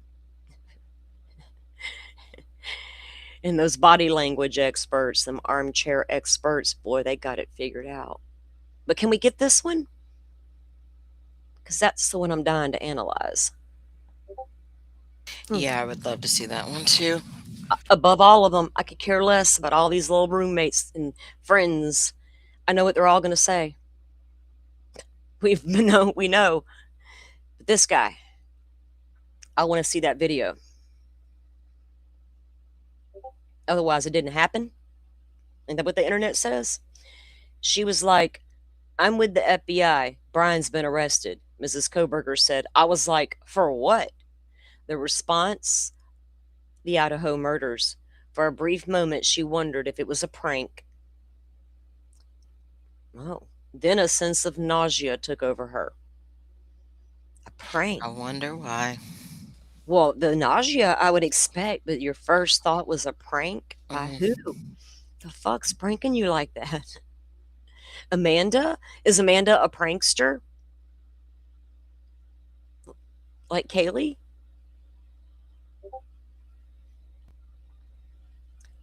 And those body language experts, them armchair experts, boy, they got it figured out. But can we get this one? Because that's the one I'm dying to analyze. Yeah, I would love to see that one too. Above all of them, I could care less about all these little roommates and friends. I know what they're all going to say. We know. But this guy, I want to see that video. Otherwise, it didn't happen. Isn't that what the internet says? She was like, I'm with the FBI. Brian's been arrested. Mrs. Koberger said. I was like, for what? The response, the Idaho murders. For a brief moment, she wondered if it was a prank. Oh, then a sense of nausea took over her. A prank? I wonder why. Well, the nausea I would expect, but your first thought was a prank? By who? The fuck's pranking you like that? Amanda? Is Amanda a prankster? Like Kaylee?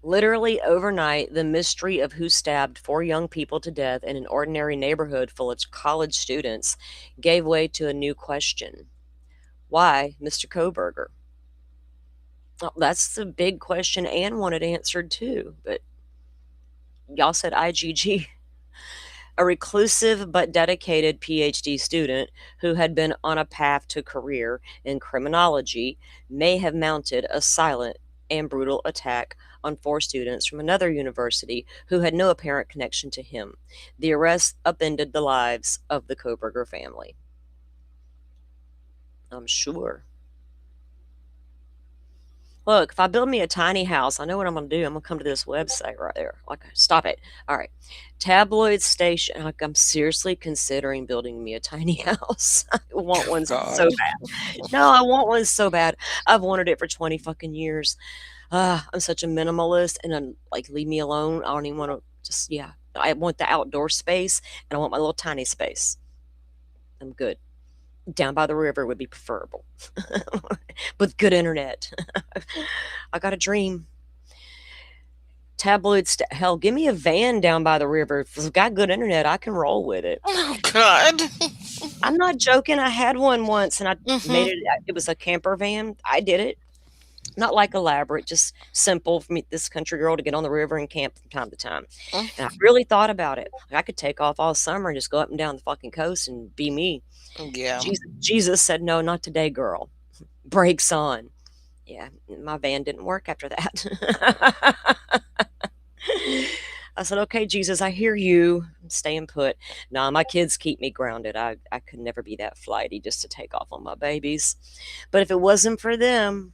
Literally overnight, the mystery of who stabbed 4 young people to death in an ordinary neighborhood full of college students gave way to a new question. Why Mr. Koberger? Well, that's the big question Anne wanted answered too, but y'all said IGG. A reclusive but dedicated PhD student who had been on a path to career in criminology may have mounted a silent and brutal attack on 4 students from another university who had no apparent connection to him. The arrest upended the lives of the Koberger family. I'm sure. Look, if I build me a tiny house, I know what I'm going to do. I'm going to come to this website right there. Like, stop it. All right. Tabloid station. Like, I'm seriously considering building me a tiny house. I want one so God. bad. No, I want one so bad. I've wanted it for 20 fucking years. I'm such a minimalist, and I'm like, leave me alone. I don't even want to just, yeah. I want the outdoor space, and I want my little tiny space. I'm good. Down by the river would be preferable. With good internet. I got a dream. Hell, give me a van down by the river. If it's got good internet, I can roll with it. Oh God. I'm not joking. I had one once, and I made Mhm. it. It was a camper van. I did it. Not like elaborate, just simple for me, this country girl, to get on the river and camp from time to time. Mm. And I really thought about it. I could take off all summer and just go up and down the fucking coast and be me. Yeah. Jesus said, no, not today, girl. Brakes on. Yeah, my van didn't work after that. I said, okay, Jesus, I hear you. I'm staying put. Nah, my kids keep me grounded. I could never be that flighty just to take off on my babies. But if it wasn't for them,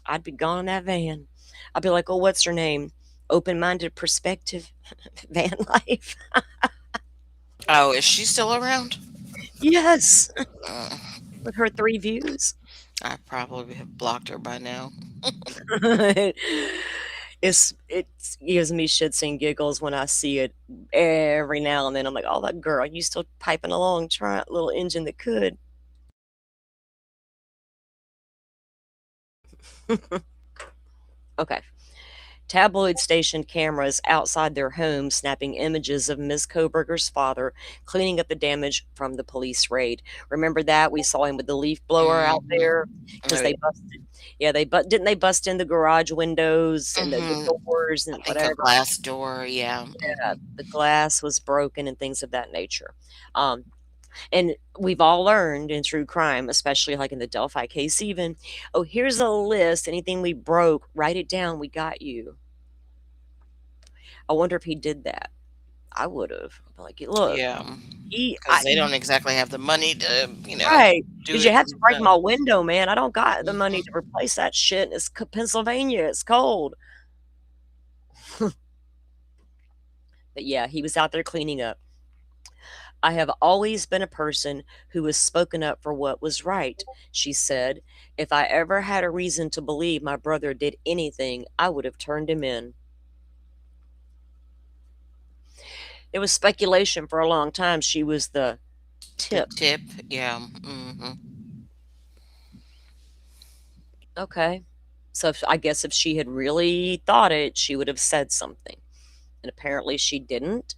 I'd be gone in that van. I'd be like, oh, what's her name? Open-minded perspective van life. Oh, is she still around? Yes. Uh, With her 3 views. I probably have blocked her by now. It gives me shits and giggles when I see it every now and then. I'm like, oh, that girl, you still piping along, trying little engine that could. Okay. Tabloid stationed cameras outside their home snapping images of Ms. Koberger's father cleaning up the damage from the police raid. Remember that? We saw him with the leaf blower out Mhm. there because Oh, they busted. Yeah, didn't they bust in the garage windows and the Mhm. doors I and think a whatever? glass door. Yeah. Yeah, the glass was broken and things of that nature. Um, and we've all learned in true crime, especially like in the Delphi case, even, oh, here's a list. Anything we broke, write it down. We got you. I wonder if he did that. I would have. Like, look, Yeah. he, Because they don't exactly have the money to, right. do Because you it have to break my themselves. window, man. I don't got the money Mhm. to replace that shit. It's Pennsylvania. It's cold. But yeah, he was out there cleaning up. I have always been a person who has spoken up for what was right, she said. If I ever had a reason to believe my brother did anything, I would have turned him in. It was speculation for a long time she was the The tip. tip. Yeah. Hmm. Okay. So I guess if she had really thought it, she would have said something. And apparently she didn't.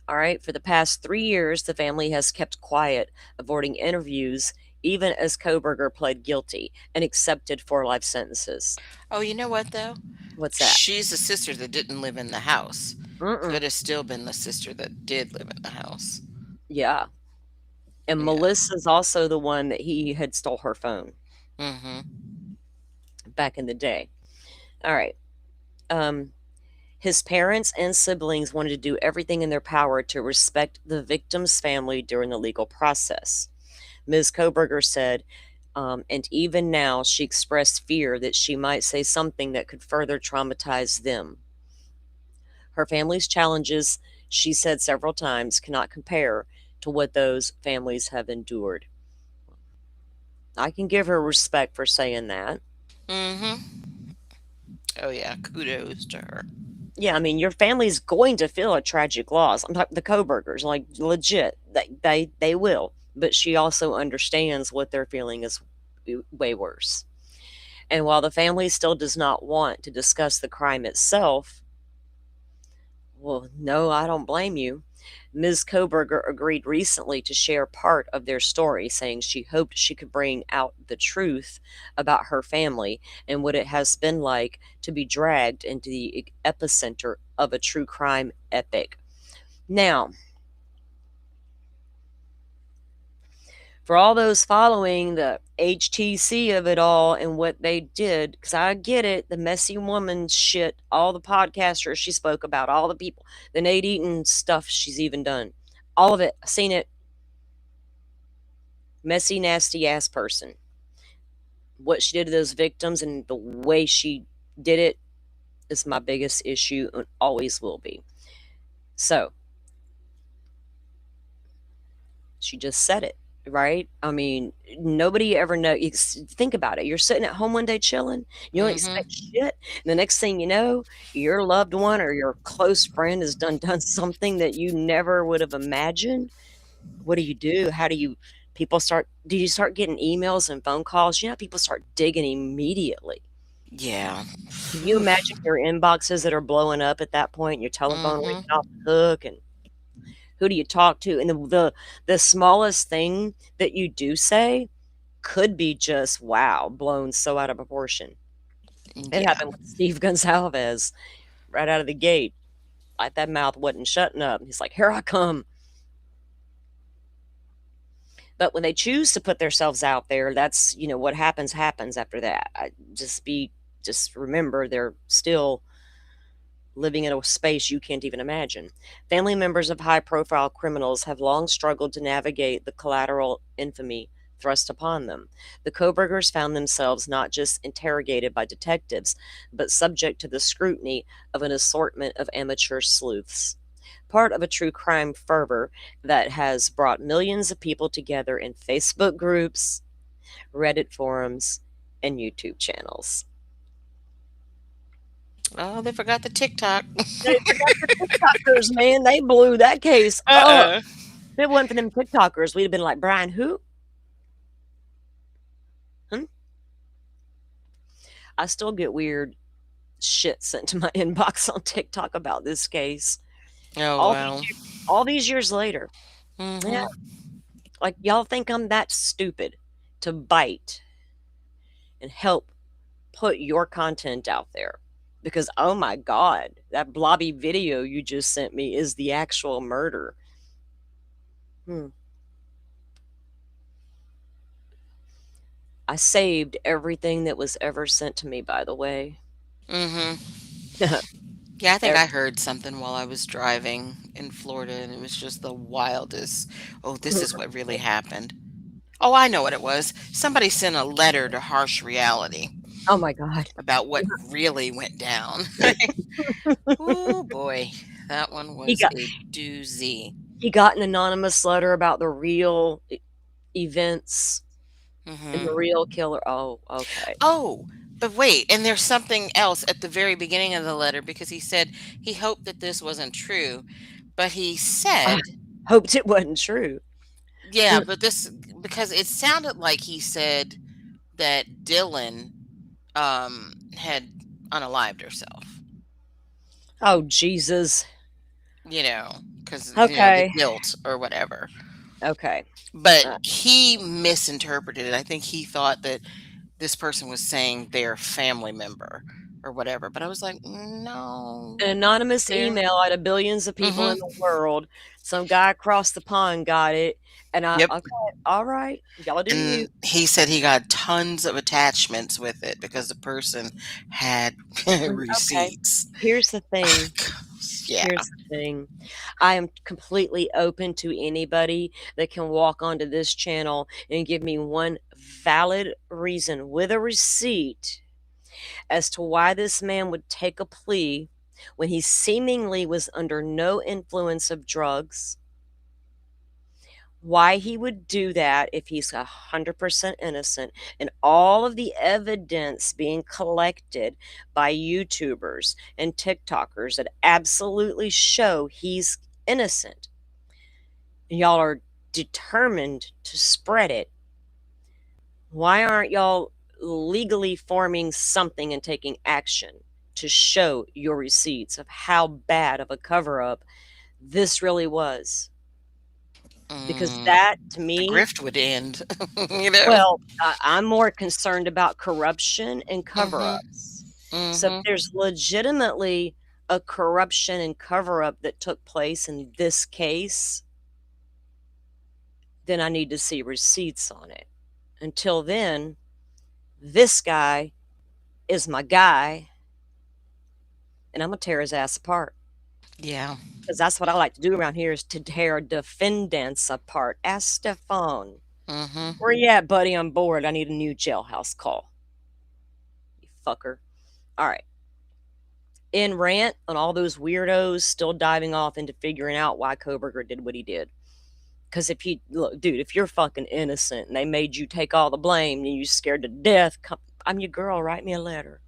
All right. For the past 3 years, the family has kept quiet, avoiding interviews, even as Koberger pled guilty and accepted 4 life sentences. Oh, you know what, though? What's that? She's the sister that didn't live in the house. Mm-mm. Could have still been the sister that did live in the house. Yeah. And Yeah. Melissa's also the one that he had stole her phone Hmm. back in the day. All right. His parents and siblings wanted to do everything in their power to respect the victim's family during the legal process. Ms. Koberger said, and even now she expressed fear that she might say something that could further traumatize them. Her family's challenges, she said several times, cannot compare to what those families have endured. I can give her respect for saying that. Hmm. Oh, yeah. Kudos to her. Yeah, I mean, your family's going to feel a tragic loss. I'm talking the Kobergers, like legit, they will. But she also understands what they're feeling is way worse. And while the family still does not want to discuss the crime itself, well, no, I don't blame you. Ms. Koberger agreed recently to share part of their story, saying she hoped she could bring out the truth about her family and what it has been like to be dragged into the epicenter of a true crime epic. Now, for all those following the HTC of it all and what they did, because I get it, the messy woman shit, all the podcasters she spoke about, all the people, the Nate Eaton stuff she's even done, all of it, I've seen it. Messy, nasty ass person. what she did to those victims and the way she did it is my biggest issue and always will be. So she just said it, right? I mean, nobody ever know. Think about it. You're sitting at home one day chilling. You don't Mm-hmm. expect shit. And the next thing you know, your loved one or your close friend has done something that you never would have imagined. What do you do? How do you people start do you start getting emails and phone calls? You know, people start digging immediately. Yeah. Can you imagine your inboxes that are blowing up at that point, your telephone Mm-hmm. ringing off the hook, and who do you talk to? And the smallest thing that you do say could be just wow, blown so out of proportion. It Yeah. happened with Steve Gonsalves right out of the gate. Like that mouth wasn't shutting up. He's like, "Here I come." But when they choose to put themselves out there, that's what happens after that. Just remember they're still living in a space you can't even imagine. Family members of high profile criminals have long struggled to navigate the collateral infamy thrust upon them. The Kobergers found themselves not just interrogated by detectives, but subject to the scrutiny of an assortment of amateur sleuths. Part of a true crime fervor that has brought millions of people together in Facebook groups, Reddit forums, and YouTube channels. Oh, they forgot the TikTok. They forgot the TikTokers, man. They blew that case up. Uh-uh. If it wasn't for them TikTokers, we'd have been like, Brian, who? I still get weird shit sent to my inbox on TikTok about this case. Oh, All wow. these, all these years later. Mm-hmm. Yeah. Like, y'all think I'm that stupid to bite and help put your content out there? Because, oh my God, that blobby video you just sent me is the actual murder. I saved everything that was ever sent to me, by the way. Mm-hmm. Yeah, I think I heard something while I was driving in Florida, and it was just the wildest. Oh, this is what really happened. Oh, I know what it was. Somebody sent a letter to Harsh Reality Oh my God. about what really went down. Oh boy, that one was got- a doozy. He got an anonymous letter about the real events and the Hmm. real killer. Oh, okay. Oh, but wait, and there's something else at the very beginning of the letter because he said he hoped that this wasn't true, but he said, Hoped it wasn't true. yeah, but this because it sounded like he said that Dylan had unalived herself, Oh, Jesus. because Okay. the guilt or whatever. Okay. But he misinterpreted it. I think he thought that this person was saying their family member or whatever. But I was like, no. An anonymous They're- email out of billions of people in Mhm. the world. Some guy across the pond got it. And Yep. okay, all right. Y'all do you. And he said he got tons of attachments with it because the person had receipts. Here's the thing. Yeah. Here's the thing. I am completely open to anybody that can walk onto this channel and give me one valid reason with a receipt as to why this man would take a plea when he seemingly was under no influence of drugs. Why he would do that if he's 100% innocent, and all of the evidence being collected by YouTubers and TikTokers that absolutely show he's innocent. And y'all are determined to spread it. Why aren't y'all legally forming something and taking action to show your receipts of how bad of a cover up this really was? Because that, to me, the grift would end. Well, I'm more concerned about corruption and cover-ups. So if there's legitimately a corruption and cover-up that took place in this case, then I need to see receipts on it. Until then, this guy is my guy, and I'm gonna tear his ass apart. Yeah. Because that's what I like to do around here is to tear defendants apart. Ask Stefan. Mm-hmm. Where you at, buddy? On board. I need a new jailhouse call. fucker. All right. In rant on all those weirdos still diving off into figuring out why Kohberger did what he did. Because if you look, dude, if you're fucking innocent and they made you take all the blame and you scared to death, I'm your girl. Write me a letter.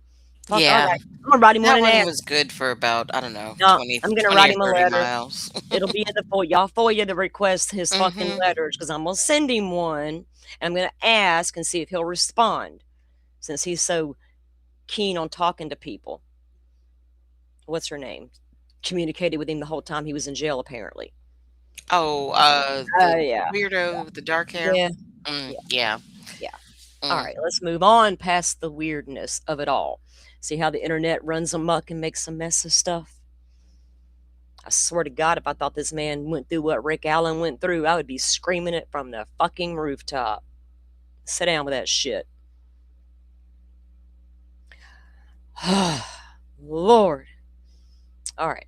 Fuck, Yeah, I'm gonna write him that one and one ask. was good for about, I don't know, No, 20, I'm gonna 20 write or him a 30 letter. miles. It'll be in the FOIA. Y'all FOIA to request his fucking Mhm. letters because I'm gonna send him one and I'm gonna ask and see if he'll respond since he's so keen on talking to people. What's her name? Communicated with him the whole time he was in jail, apparently. Oh, the Yeah. weirdo with the dark hair? Yeah. Yeah. Yeah. Mm. All right, let's move on past the weirdness of it all. See how the internet runs amok and makes a mess of stuff? I swear to God, if I thought this man went through what Rick Allen went through, I would be screaming it from the fucking rooftop. Sit down with that shit. Lord. All right.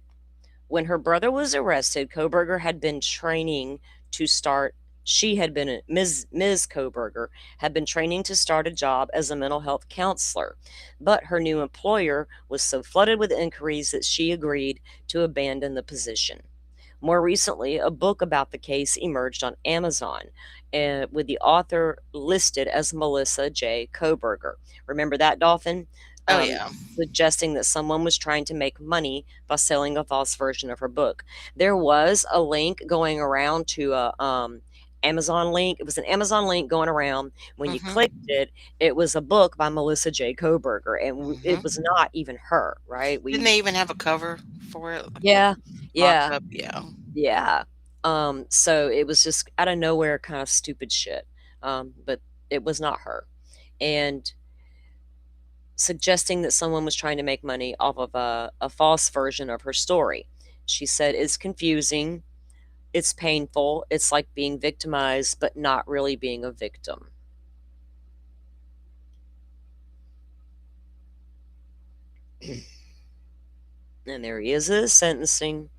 When her brother was arrested, Kohberger had been training to start. She had been Ms. Kohberger had been training to start a job as a mental health counselor, but her new employer was so flooded with inquiries that she agreed to abandon the position. More recently, a book about the case emerged on Amazon, with the author listed as Melissa J. Kohberger. Remember that, Dolphin? Oh, yeah. Suggesting that someone was trying to make money by selling a false version of her book. There was a link going around to a Amazon link. It was an Amazon link going around. When you clicked it, it was a book by Melissa J. Kohberger, and it was not even her, right? Didn't they even have a cover for it? Yeah. Mock-up? Yeah. Yeah. So it was just out of nowhere kind of stupid shit. But it was not her. And suggesting that someone was trying to make money off of a false version of her story. She said it's confusing, it's painful, it's like being victimized, but not really being a victim. And there he is, his sentencing.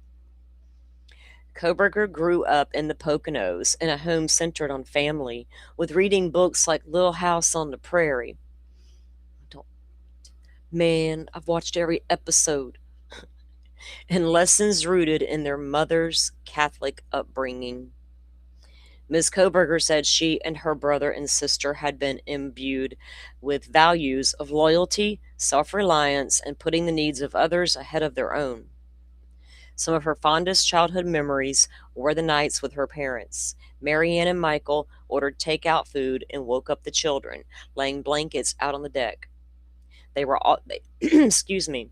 Kohberger grew up in the Poconos in a home centered on family, with reading books like Little House on the Prairie. Man, I've watched every episode. And lessons rooted in their mother's Catholic upbringing. Ms. Kohberger said she and her brother and sister had been imbued with values of loyalty, self-reliance, and putting the needs of others ahead of their own. Some of her fondest childhood memories were the nights with her parents. Marianne and Michael ordered takeout food and woke up the children, laying blankets out on the deck. They were all, excuse me,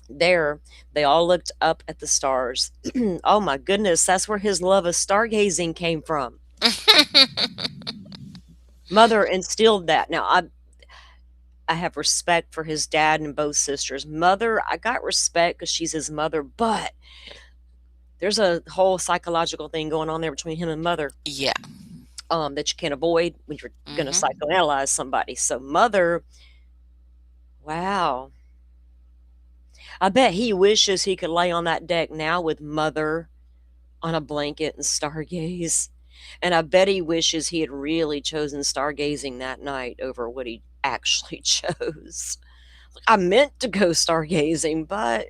there, they all looked up at the stars. Oh my goodness, that's where his love of stargazing came from. Mother instilled that. Now, I have respect for his dad and both sisters. Mother, I got respect because she's his mother, but there's a whole psychological thing going on there between him and mother. Yeah. That you can't avoid when you're going to psychoanalyze somebody. So mother, wow. I bet he wishes he could lay on that deck now with mother on a blanket and stargaze. And I bet he wishes he had really chosen stargazing that night over what he actually chose. I meant to go stargazing, but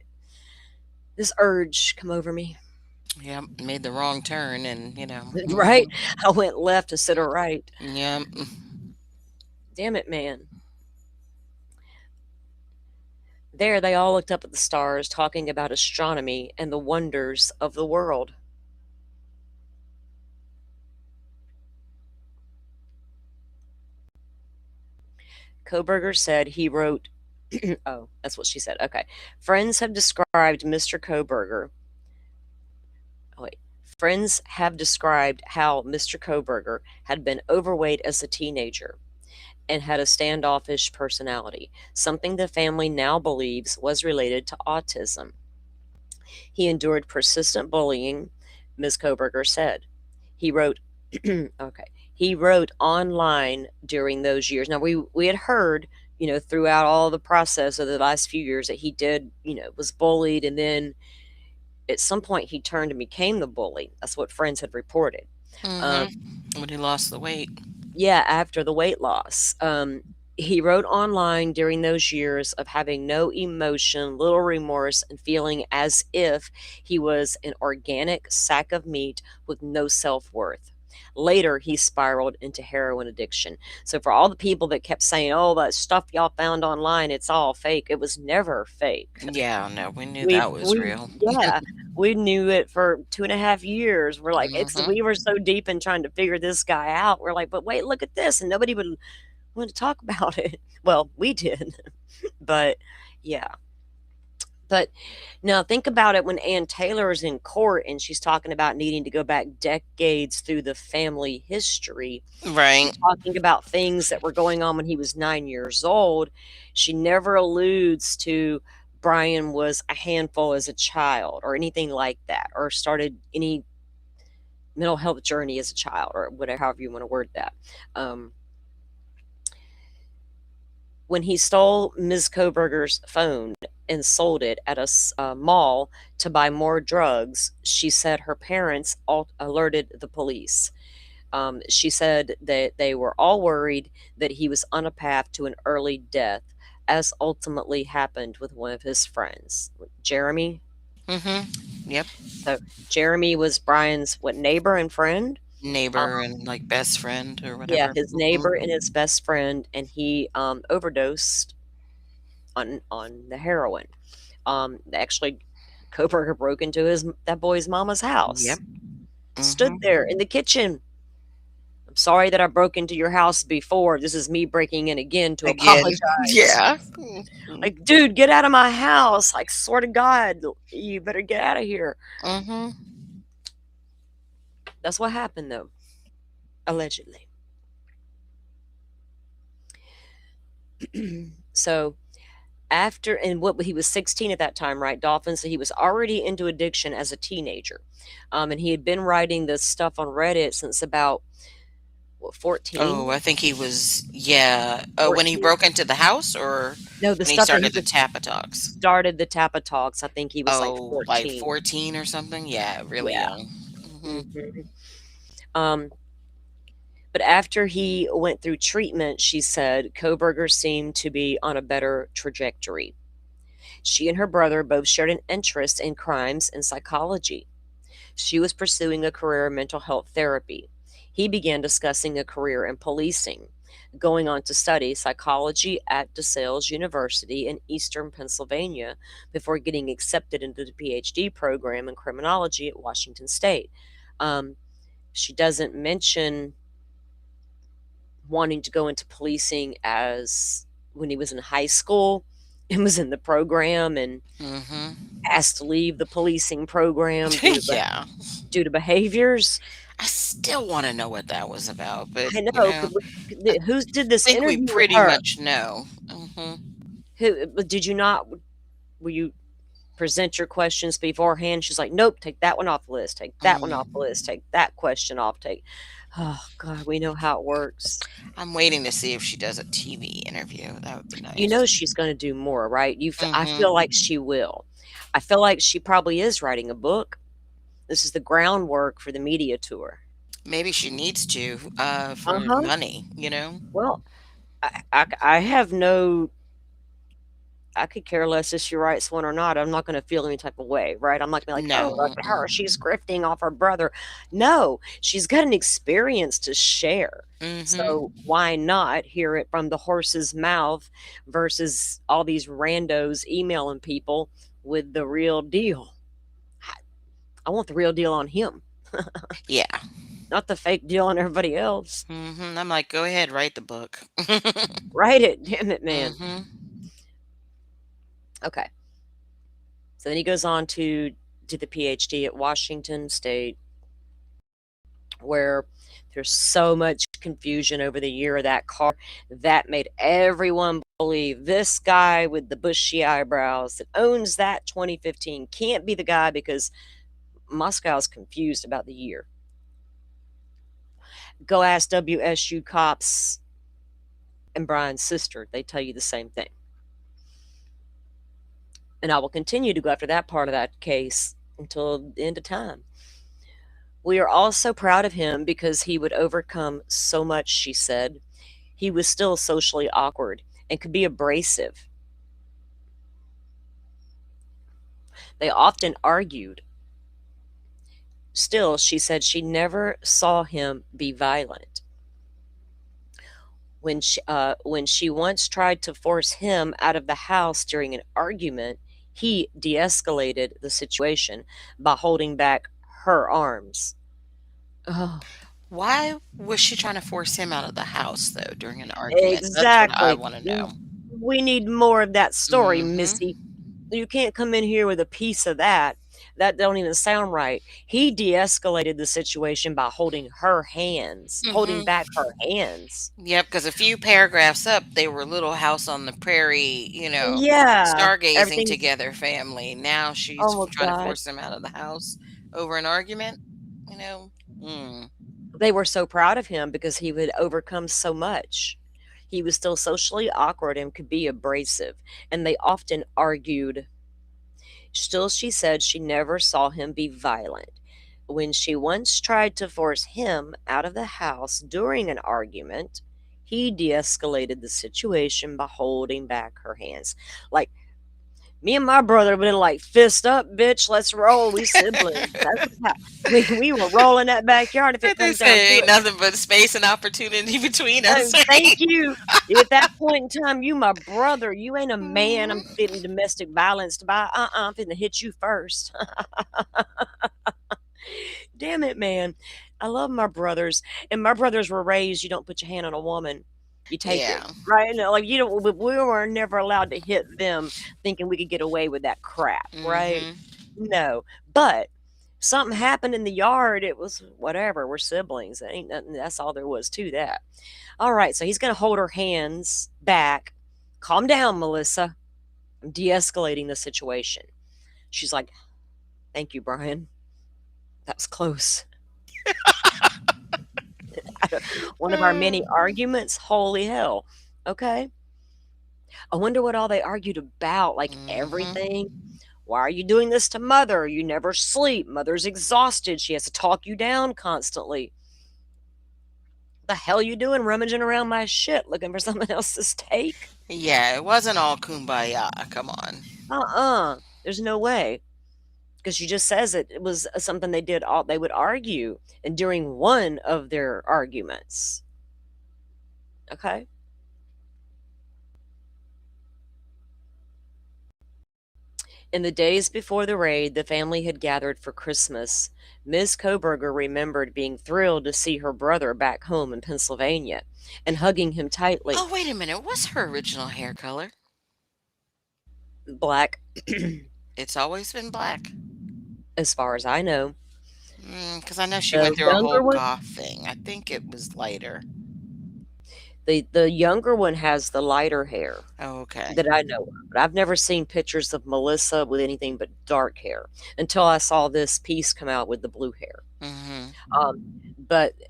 this urge come over me. Yeah, made the wrong turn and, Right? I went left instead of right. Yeah. Damn it, man. There, they all looked up at the stars, talking about astronomy and the wonders of the world. Kohberger said he wrote, oh, that's what she said. Okay. Friends have described Mr. Kohberger. Oh, wait. Friends have described how Mr. Kohberger had been overweight as a teenager and had a standoffish personality, something the family now believes was related to autism. He endured persistent bullying, Ms. Kohberger said. He wrote, okay, he wrote online during those years. Now, we had heard, throughout all the process of the last few years that he did, was bullied, and then at some point he turned and became the bully. That's what friends had reported. When he lost the weight. Yeah, after the weight loss. He wrote online during those years of having no emotion, little remorse, and feeling as if he was an organic sack of meat with no self worth. Later, he spiraled into heroin addiction. So, for all the people that kept saying, oh, that stuff y'all found online, it's all fake, it was never fake. Yeah, no, we knew We, that was we, real. yeah, we knew it for 2.5 years. We're like, we were so deep in trying to figure this guy out. We're like, but wait, look at this. And nobody would want to talk about it. Well, we did, but yeah. But now think about it when Ann Taylor is in court and she's talking about needing to go back decades through the family history. Right. She's talking about things that were going on when he was 9 years old. She never alludes to Brian was a handful as a child or anything like that, or started any mental health journey as a child, or whatever, however you want to word that. When he stole Ms. Koberger's phone and sold it at a mall to buy more drugs, she said her parents alerted the police. She said that they were all worried that he was on a path to an early death, as ultimately happened with one of his friends, Jeremy. Yep. So Jeremy was Brian's neighbor and friend? Neighbor and like best friend or Yeah, whatever. his neighbor and his best friend, and he overdosed on the heroin. Actually, Koberger broke into that boy's mama's house. Yep. Stood there in the kitchen. I'm sorry that I broke into your house before. This is me breaking in again to apologize. Yeah. Like, dude, get out of my house. Like, swear to God, you better get out of here. That's what happened, though. Allegedly. So after, and what, he was 16 at that time, right, Dolphin? So he was already into addiction as a teenager. And he had been writing this stuff on Reddit since about 14. Oh, I think he was, yeah. When he 14. broke into the house, or No, the when he stuff that started the Tappa Talks? started the Tappa Talks. I think he was like Oh, 14. like 14 or something? Yeah, really Yeah. young. But after he went through treatment, she said, Koberger seemed to be on a better trajectory. She and her brother both shared an interest in crimes and psychology. She was pursuing a career in mental health therapy. He began discussing a career in policing, going on to study psychology at DeSales University in Eastern Pennsylvania before getting accepted into the PhD program in criminology at Washington State. She doesn't mention wanting to go into policing as when he was in high school and was in the program and asked to leave the policing program Yeah. due to behaviors. I still want to know what that was about, but I know. Who did this I think interview we with pretty her? much know. Who did you not? Will you present your questions beforehand? She's like, nope, take that one off the list. Take that one off the list. Take that question off. Oh God, we know how it works. I'm waiting to see if she does a TV interview. That would be nice. You know she's going to do more, right? I feel like she will. I feel like she probably is writing a book. This is the groundwork for the media tour. Maybe she needs to for money, you know? Well, I have no. I could care less if she writes one or not. I'm not going to feel any type of way, right? I'm not going to be like, No. oh, look at her. She's grifting off her brother. No, she's got an experience to share. So why not hear it from the horse's mouth versus all these randos emailing people with the real deal? I want the real deal on him. Yeah. Not the fake deal on everybody else. I'm like, go ahead, write the book. Write it. Damn it, man. Okay. So then he goes on to do the PhD at Washington State, where there's so much confusion over the year of that car that made everyone believe this guy with the bushy eyebrows that owns that 2015 can't be the guy because Moscow's confused about the year. Go ask WSU cops and Brian's sister. They tell you the same thing. And I will continue to go after that part of that case until the end of time. We are all so proud of him because he would overcome so much, she said. he was still socially awkward and could be abrasive. They often argued. Still, she said she never saw him be violent. When she once tried to force him out of the house during an argument, he de-escalated the situation by holding back her arms. Oh, Why was she trying to force him out of the house though during an argument? That's what I exactly. want to know. We need more of that story, Mhm. Missy. You can't come in here with a piece of that. That don't even sound right. He de-escalated the situation by holding her hands, holding Mhm. back her hands. Yep, because a few paragraphs up, they were Little House on the Prairie, Yeah, stargazing everything's together family. Now she's oh my trying to God. force him out of the house over an argument. You know, mm. They were so proud of him because he would overcome so much. He was still socially awkward and could be abrasive, and they often argued. Still, she said she never saw him be violent. When she once tried to force him out of the house during an argument, he de escalated the situation by holding back her hands. Like, me and my brother have been like, fist up, bitch, let's roll. We siblings. That's how we were rolling that backyard if it What they comes down say to ain't it. nothing but space and opportunity between us. Thank you. At that point in time, you my brother. You ain't a man I'm Mhm. feeling domestic violence by. I'm finna hit you first. Damn it, man. I love my brothers. And my brothers were raised, you don't put your hand on a woman. You take it. Yeah. Right? No, like you don't we were never allowed to hit them thinking we could get away with that crap, right? Mhm. No. But something happened in the yard. It was whatever. We're siblings. Ain't nothing. That's all there was to that. All right. So he's going to hold her hands back. Calm down, Melissa. I'm de escalating the situation. She's like, thank you, Brian. That was close. One of our many arguments. Holy hell. Okay. I wonder what all they argued about. Like Mhm. everything. Why are you doing this to mother? You never sleep. Mother's exhausted. She has to talk you down constantly. The hell you doing rummaging around my shit looking for someone else's take? Yeah, it wasn't all kumbaya. Come on. There's no way. Because she just says it was something they did all they would argue and during one of their arguments. Okay. In the days before the raid, the family had gathered for Christmas. Ms. Koberger remembered being thrilled to see her brother back home in Pennsylvania and hugging him tightly. Oh, wait a minute. What's her original hair color? Black, It's always been black. as far as I know. Because I know she The went through a younger whole one, goth thing. I think it was lighter. the younger one has the lighter hair Oh, okay. that I know of. But I've never seen pictures of Melissa with anything but dark hair until I saw this piece come out with the blue hair. Mm-hmm.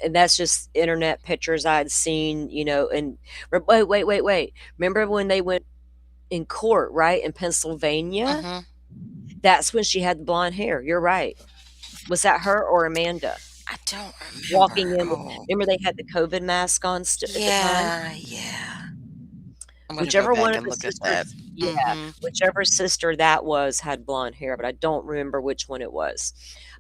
And that's just internet pictures I'd seen, and wait. Remember when they went in court, right, in Pennsylvania? Mm-hmm. That's when she had the blonde hair. You're right. Was that her or Amanda? I don't Walking remember. in with, Oh, remember they had the COVID mask on at the time? yeah. I'm gonna go Whichever one back of and the look at that. sisters, yeah, Mm-hmm. whichever sister that was had blonde hair, but I don't remember which one it was.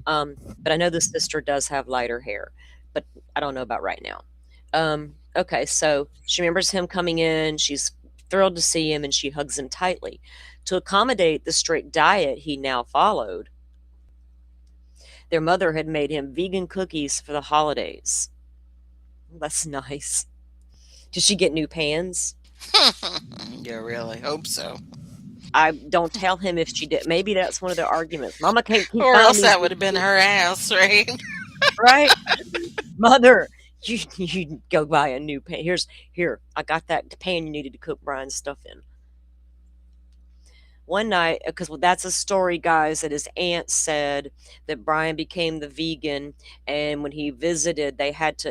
But I know the sister does have lighter hair, but I don't know about right now. Okay, so she remembers him coming in. She's thrilled to see him, and she hugs him tightly. To accommodate the strict diet he now followed, their mother had made him vegan cookies for the holidays. That's nice. Did she get new pans? Yeah, really. Hope so. I don't tell him if she did. Maybe that's one of the arguments. Mama can't keep Or buying else me that would have been her ass, right? right? Mother, you go buy a new pan. Here, I got that pan you needed to cook Brian's stuff in. One night, because that's a story, guys, that his aunt said that Brian became the vegan, and when he visited,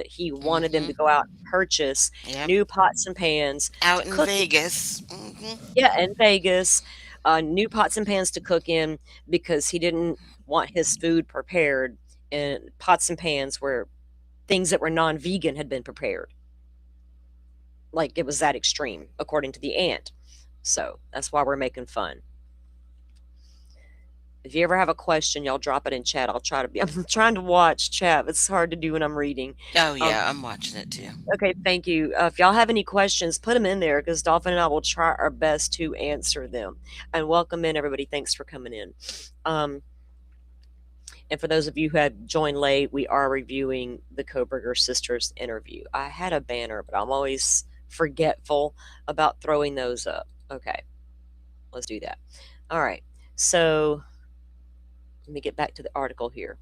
he wanted them to go out and purchase Yep. new pots and pans Out to in cook in. Vegas. Mm-hmm. Yeah, in Vegas, new pots and pans to cook in because he didn't want his food prepared in pots and pans where things that were non-vegan had been prepared. like it was that extreme, according to the aunt. So that's why we're making fun. If you ever have a question, y'all drop it in chat. I'll try to be. I'm trying to watch chat. It's hard to do when I'm reading. Oh yeah, I'm watching it too. Okay, thank you. If y'all have any questions, put them in there because Dolphin and I will try our best to answer them. And welcome in, everybody. Thanks for coming in. And for those of you who had joined late, we are reviewing the Koberger sisters interview. I had a banner, but I'm always forgetful about throwing those up. Okay, let's do that. All right, so let me get back to the article here.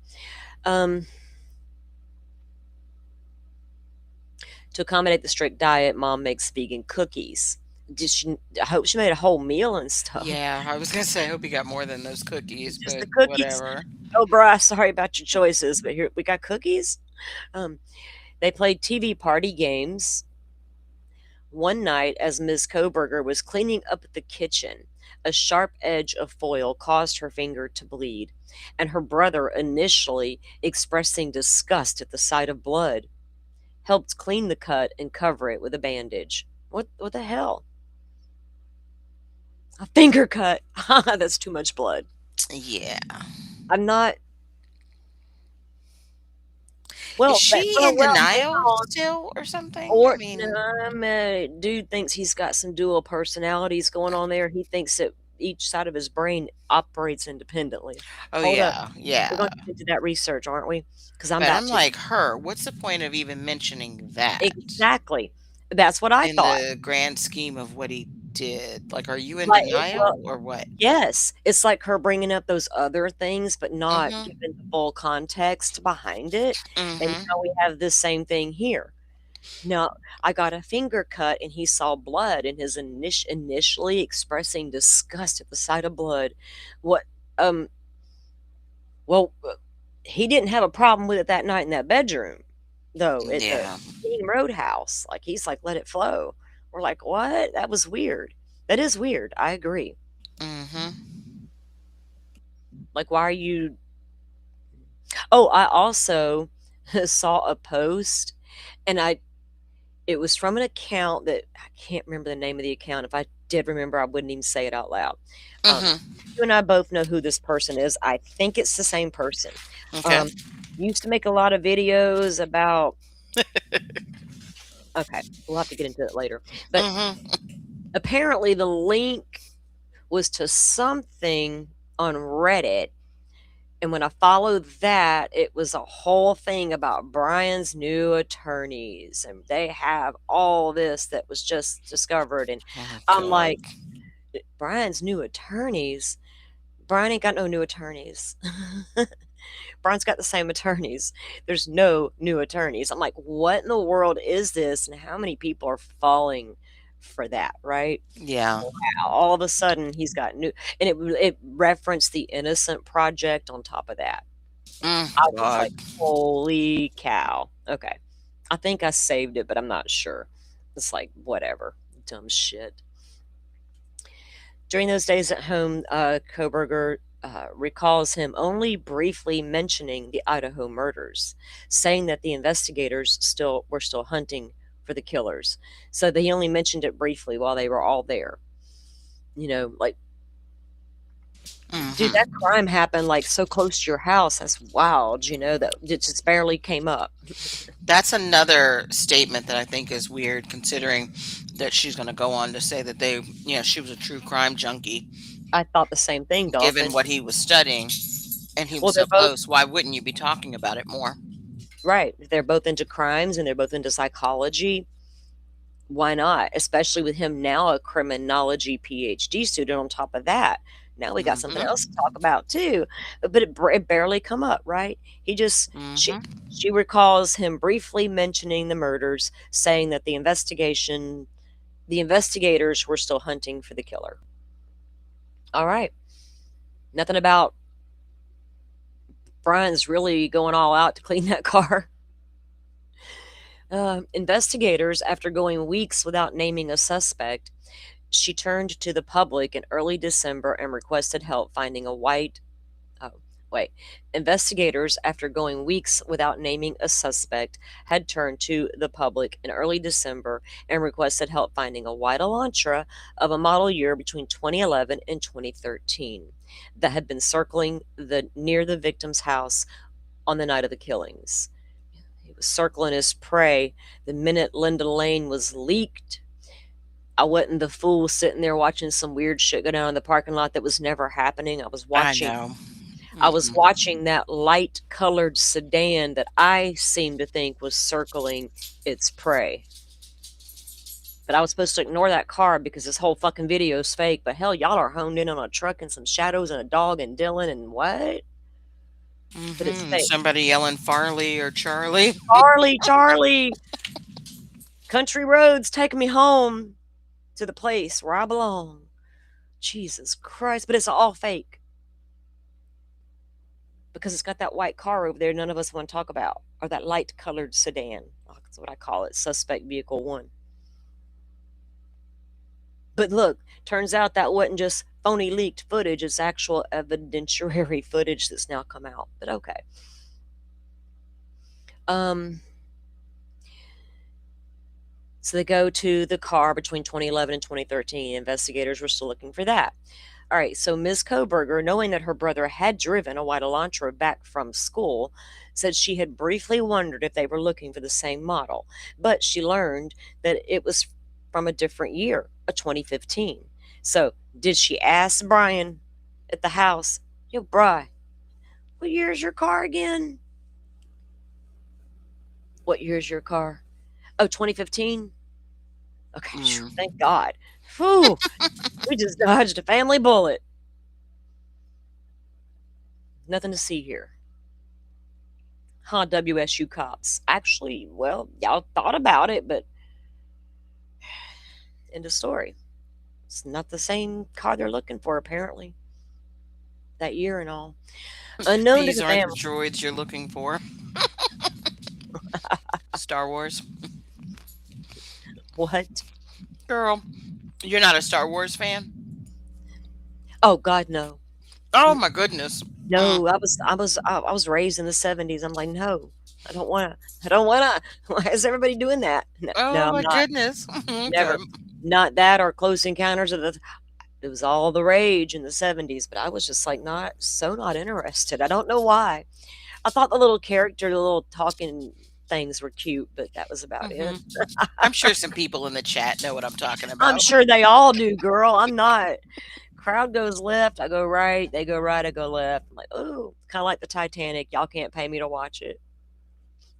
To accommodate the strict diet, mom makes vegan cookies. I hope she made a whole meal and stuff. Yeah, I was gonna say, I hope you got more than those cookies, Just but the cookies. whatever. Oh, bruh, sorry about your choices, but here we got cookies. They played TV party games. One night, as Ms. Koberger was cleaning up the kitchen, a sharp edge of foil caused her finger to bleed, and her brother, initially expressing disgust at the sight of blood, helped clean the cut and cover it with a bandage. What the hell? A finger cut. That's too much blood. Yeah. I'm not. Well, Is she in well, denial still or something? or I mean, dude thinks he's got some dual personalities going on there. He thinks that each side of his brain operates independently. oh Hold up. yeah, We're going to get into that research, aren't we? Because I'm But about I'm to. like her. What's the point of even mentioning that Exactly. That's what I in thought. the grand scheme of what he did? Like, are you in Like, denial or what? yes, it's like her bringing up those other things, but not Mhm. giving the full context behind it. And Mhm. now we have this same thing here. Now, I got a finger cut and he saw blood and his initially expressing disgust at the sight of blood. What, well, he didn't have a problem with it that night in that bedroom, though, at the Yeah. King Roadhouse. Like, he's like, let it flow. We're like, what? That was weird. That is weird. I agree. Mhm. Like, why are you. Oh, I also saw a post and it was from an account that I can't remember the name of the account. If I did remember, I wouldn't even say it out loud. Mhm. You and I both know who this person is. I think it's the same person. Okay. Used to make a lot of videos about. Okay, we'll have to get into it later. But Mhm. apparently, the link was to something on Reddit. And when I followed that, it was a whole thing about Brian's new attorneys. And they have all this that was just discovered. And Oh, I'm God. like, Brian's new attorneys? Brian ain't got no new attorneys. Brian's got the same attorneys. There's no new attorneys. I'm like, what in the world is this? And how many people are falling for that, right? Yeah. Wow, all of a sudden he's got new, and it referenced the Innocent Project on top of that. I was like, God. holy cow. Okay. I think I saved it, but I'm not sure. It's like, whatever. Dumb shit. During those days at home, Koberger recalls him only briefly mentioning the Idaho murders, saying that the investigators were still hunting for the killers. So they only mentioned it briefly while they were all there. You know, like, dude, Mhm. that crime happened like so close to your house. That's wild, that it just barely came up. That's another statement that I think is weird, considering that she's going to go on to say that she was a true crime junkie, I thought the same thing, Dolphin. given what he was studying, and he Well, was they're so both close. Why wouldn't you be talking about it more? right. They're both into crimes and they're both into psychology. Why not? Especially with him now a criminology PhD student on top of that. Now we got something Mhm. else to talk about too. But it barely come up, right? He just Mhm. she recalls him briefly mentioning the murders, saying that the investigators were still hunting for the killer. All right. Nothing about Brian's really going all out to clean that car. Investigators, after going weeks without naming a suspect, she turned to the public in early December and requested help finding a white Wait. Investigators, after going weeks without naming a suspect, had turned to the public in early December and requested help finding a white Elantra of a model year between 2011 and 2013 that had been circling near the victim's house on the night of the killings. He was circling his prey the minute Linda Lane was leaked. I wasn't the fool sitting there watching some weird shit go down in the parking lot that was never happening. I was watching. I know. I was watching that light colored sedan that I seemed to think was circling its prey. But I was supposed to ignore that car because this whole fucking video is fake. But hell, y'all are honed in on a truck and some shadows and a dog and Dylan and what? But it's fake. Somebody yelling Farley or Charlie. Charlie. Country roads taking me home to the place where I belong. Jesus Christ. But it's all fake. Because it's got that white car over there none of us want to talk about. Or that light-colored sedan. That's what I call it. Suspect Vehicle 1. But look, turns out that wasn't just phony leaked footage. It's actual evidentiary footage that's now come out. But okay. So they go to the car between 2011 and 2013. Investigators were still looking for that. All right, so Ms. Koberger, knowing that her brother had driven a white Elantra back from school, said she had briefly wondered if they were looking for the same model, but she learned that it was from a different year, a 2015. So did she ask Brian at the house, yo, Bri, what year is your car again? What year is your car? Oh, 2015? Okay, thank God. Whew, we just dodged a family bullet. Nothing to see here. Huh, WSU cops. Actually, well, y'all thought about it, but end of story. It's not the same car they're looking for, apparently. That year and all. Unknown These to the aren't family. the droids you're looking for. Star Wars. What? Girl, you're not a Star Wars fan? Oh God, no. Oh my goodness. No, I was raised in the 70s. I'm like, no, I don't want to. Why is everybody doing that? No, Oh no, my I'm not. goodness. Never. Okay. Not that or Close Encounters of the. It was all the rage in the 70s, but I was just like not interested. I don't know why. I thought the little talking things were cute, but that was about it. I'm sure some people in the chat know what I'm talking about. I'm sure they all do, girl. I'm not. Crowd goes left, I go right. They go right, I go left. I'm like, oh, kind of like the Titanic. Y'all can't pay me to watch it.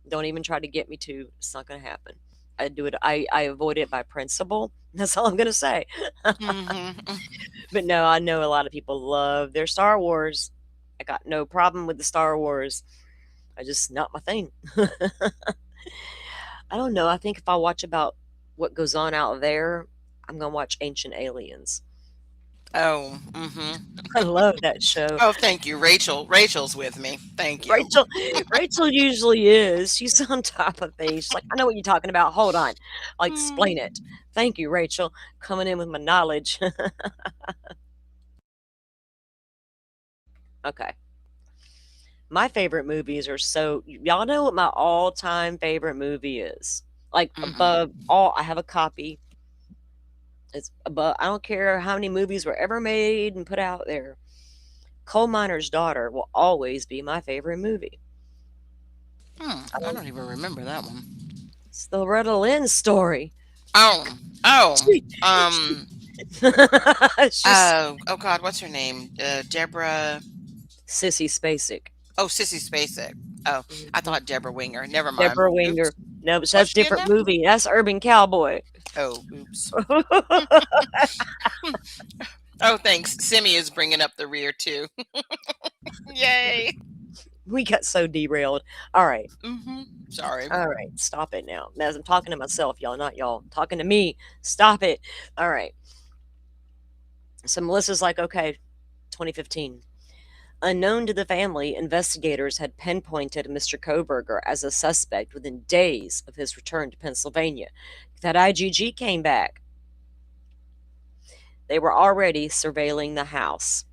Don't even try to get me to. It's not going to happen. I do it. I avoid it by principle. That's all I'm going to say. But no, I know a lot of people love their Star Wars. I got no problem with the Star Wars. I just not my thing. I don't know. I think if I watch about what goes on out there, I'm going to watch Ancient Aliens. Oh, I love that show. Oh, thank you, Rachel. Rachel's with me. Thank you. Rachel usually is. She's on top of things. She's like, I know what you're talking about. Hold on. I'll explain it. Thank you, Rachel. Coming in with my knowledge. Okay. My favorite movies are y'all know what my all-time favorite movie is. Like above all, I have a copy. It's above. I don't care how many movies were ever made and put out there. Coal Miner's Daughter will always be my favorite movie. I don't even remember that one. It's the Loretta Lynn story. Oh, It's just oh God, what's her name? Deborah. Sissy Spacek. Oh, Sissy Spacek. Oh, I thought Deborah Winger. Never mind. Deborah Winger. Oops. No, but that's a she in different that? movie. That's Urban Cowboy. Oh, oops. Oh, thanks. Simi is bringing up the rear too. Yay. We got so derailed. All right. Sorry. All right. Stop it now. As I'm talking to myself, y'all, not y'all. I'm talking to me. Stop it. All right. So Melissa's like, okay, 2015. Unknown to the family, investigators had pinpointed Mr. Koberger as a suspect within days of his return to Pennsylvania. That IGG came back. They were already surveilling the house.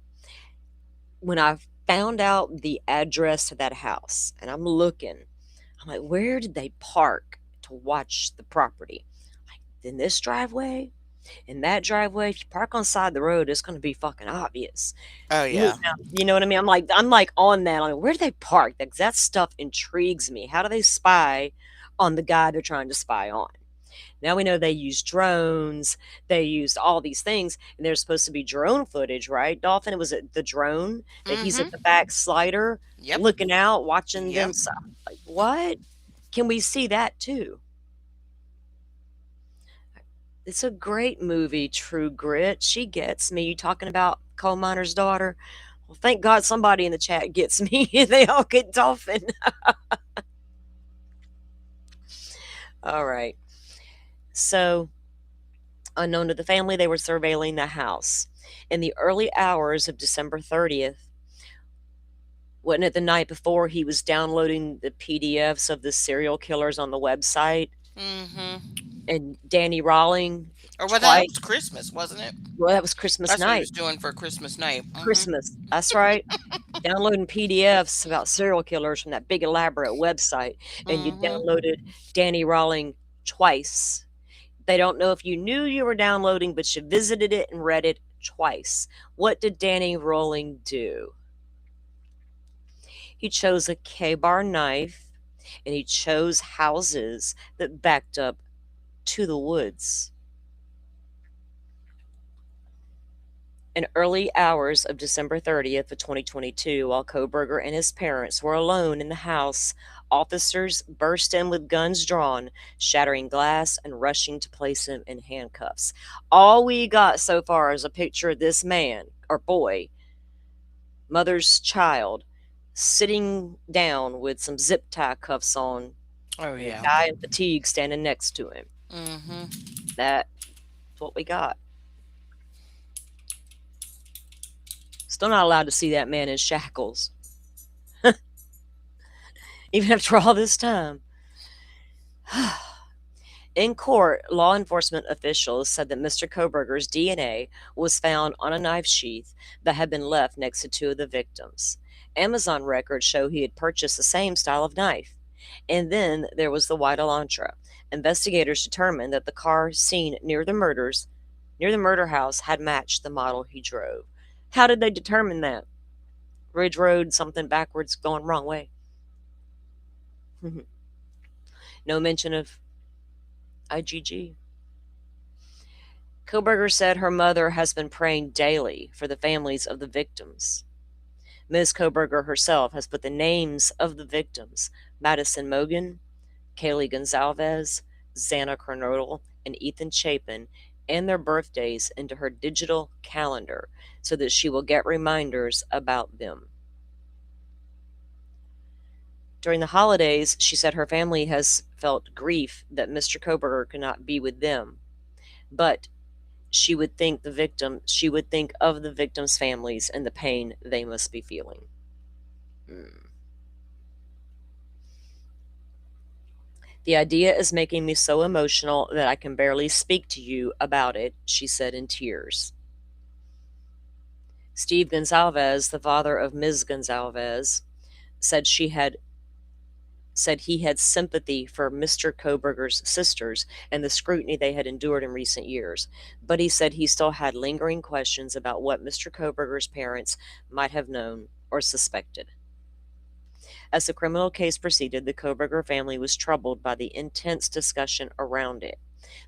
When I found out the address to that house, and I'm looking. I'm like, where did they park to watch the property? Like, in this driveway? In that driveway? If you park on the side of the road, it's going to be fucking obvious. Oh Look yeah. now, you know what I mean? I'm like on that. I'm like, where do they park? That stuff intrigues me. How do they spy on the guy they're trying to spy on? Now we know they use drones. They used all these things, and there's supposed to be drone footage, right? Dolphin, it was the drone that he's at the back slider, Yep. looking out, watching them. Yep. Like, what? Can we see that too? It's a great movie, True Grit. She gets me. You talking about coal miner's daughter? Well, thank God somebody in the chat gets me. They all get Dolphin. All right. So, unknown to the family, they were surveilling the house. In the early hours of December 30th, wasn't it the night before he was downloading the PDFs of the serial killers on the website? And Danny Rawling, Or well, that was Christmas, wasn't it? well, that was Christmas That's what he night. was doing for Christmas night. Christmas. That's right. Downloading PDFs about serial killers from that big elaborate website. And you downloaded Danny Rawling twice. They don't know if you knew you were downloading, but you visited it and read it twice. What did Danny Rawling do? He chose a K-bar knife, and he chose houses that backed up to the woods. In early hours of December 30th of 2022, while Kohberger and his parents were alone in the house, officers burst in with guns drawn, shattering glass and rushing to place him in handcuffs. All we got so far is a picture of this man, or boy, mother's child, sitting down with some zip tie cuffs on. Oh and yeah. a guy in fatigue standing next to him. That's what we got. Still not allowed to see that man in shackles. Even after all this time. In court, law enforcement officials said that Mr. Kohberger's DNA was found on a knife sheath that had been left next to two of the victims. Amazon records show he had purchased the same style of knife. And then there was the white Elantra. Investigators determined that the car seen near the murder house had matched the model he drove. How did they determine that? Ridge Road, something backwards, going wrong way. No mention of IGG. Kohberger said her mother has been praying daily for the families of the victims. Ms. Kohberger herself has put the names of the victims, Madison Mogen, Kaylee Gonzalez, Xana Kernodle, and Ethan Chapin, and their birthdays into her digital calendar so that she will get reminders about them. During the holidays, she said her family has felt grief that Mr. Kohberger could not be with them, but she would think of the victims' families and the pain they must be feeling. The idea is making me so emotional that I can barely speak to you about it, she said in tears. Steve Gonzalez, the father of Ms. Gonzalez, said he had sympathy for Mr. Kohberger's sisters and the scrutiny they had endured in recent years, but he said he still had lingering questions about what Mr. Kohberger's parents might have known or suspected. As the criminal case proceeded, the Kohberger family was troubled by the intense discussion around it.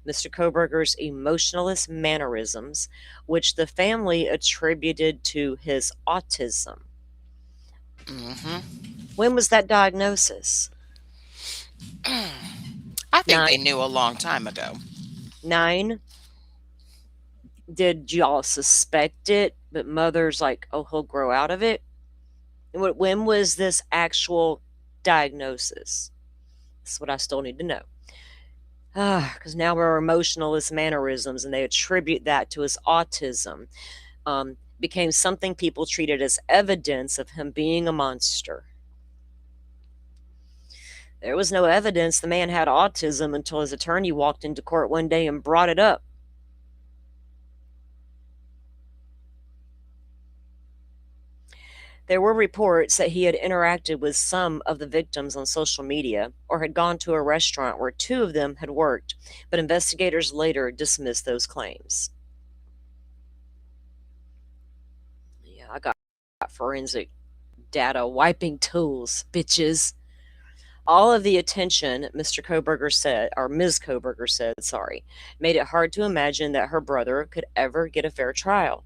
Mr. Kohberger's emotionless mannerisms, which the family attributed to his autism. When was that diagnosis? I think they knew a long time ago. 9. Did y'all suspect it, but mother's like, oh, he'll grow out of it? When was this actual diagnosis? That's what I still need to know. Because now we're emotionalist mannerisms, and they attribute that to his autism. Became something people treated as evidence of him being a monster. There was no evidence the man had autism until his attorney walked into court one day and brought it up. There were reports that he had interacted with some of the victims on social media or had gone to a restaurant where 2 of them had worked, but investigators later dismissed those claims. Yeah, I got forensic data wiping tools, bitches. All of the attention Mr. Koberger said, or Ms. Koberger said, sorry, made it hard to imagine that her brother could ever get a fair trial.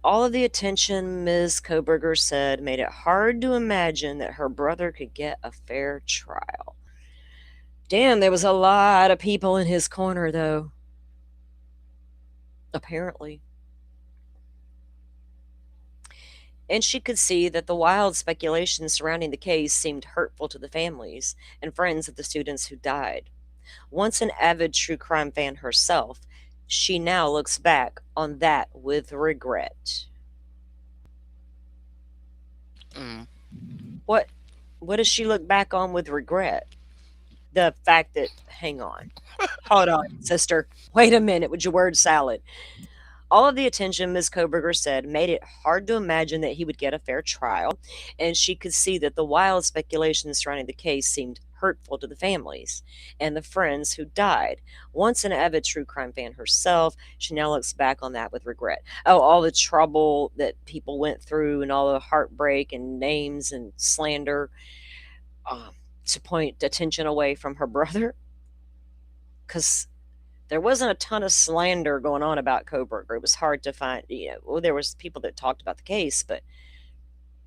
All of the attention, Ms. Koberger said, made it hard to imagine that her brother could get a fair trial. Damn, there was a lot of people in his corner, though. Apparently. And she could see that the wild speculation surrounding the case seemed hurtful to the families and friends of the students who died. Once an avid true crime fan herself, she now looks back on that with regret. Mm. What does she look back on with regret? The fact that, hang on, hold on, sister, wait a minute with your word salad. All of the attention, Ms. Koberger said, made it hard to imagine that he would get a fair trial, and she could see that the wild speculation surrounding the case seemed hurtful to the families and the friends who died. Once an avid true crime fan herself, she now looks back on that with regret. Oh, all the trouble that people went through and all the heartbreak and names and slander to point attention away from her brother. Because there wasn't a ton of slander going on about Koberger. It was hard to find, there was people that talked about the case, but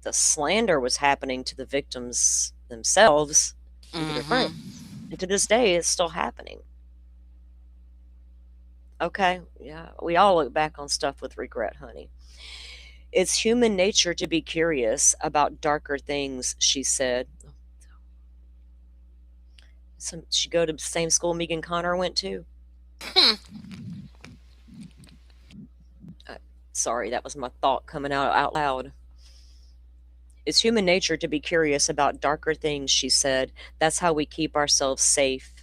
the slander was happening to the victims themselves, to their friends. And to this day, it's still happening. Okay, yeah, we all look back on stuff with regret, honey. It's human nature to be curious about darker things, she said. She go to the same school Megan Connor went to. Sorry, that was my thought coming out loud. It's human nature to be curious about darker things, she said. That's how we keep ourselves safe.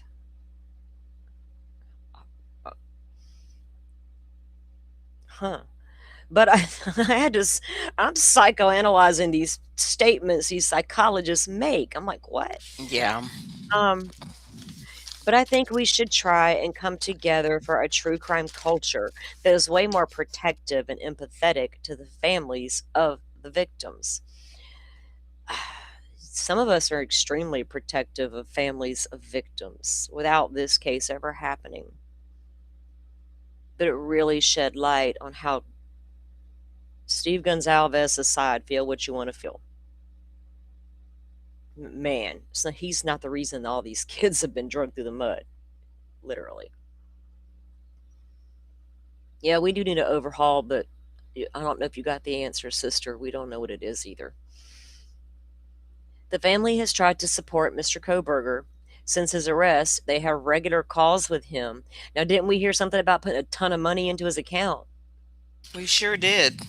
Huh. But I'm psychoanalyzing these statements these psychologists make. I'm like, what? Yeah. But I think we should try and come together for a true crime culture that is way more protective and empathetic to the families of the victims. Some of us are extremely protective of families of victims without this case ever happening. But it really shed light on how Steve Gonzalez aside, feel what you want to feel. Man, so he's not the reason all these kids have been dragged through the mud, literally. Yeah, we do need to overhaul, but I don't know if you got the answer, sister. We don't know what it is either. The family has tried to support Mr. Koberger. Since his arrest, they have regular calls with him. Now, didn't we hear something about putting a ton of money into his account? We sure did.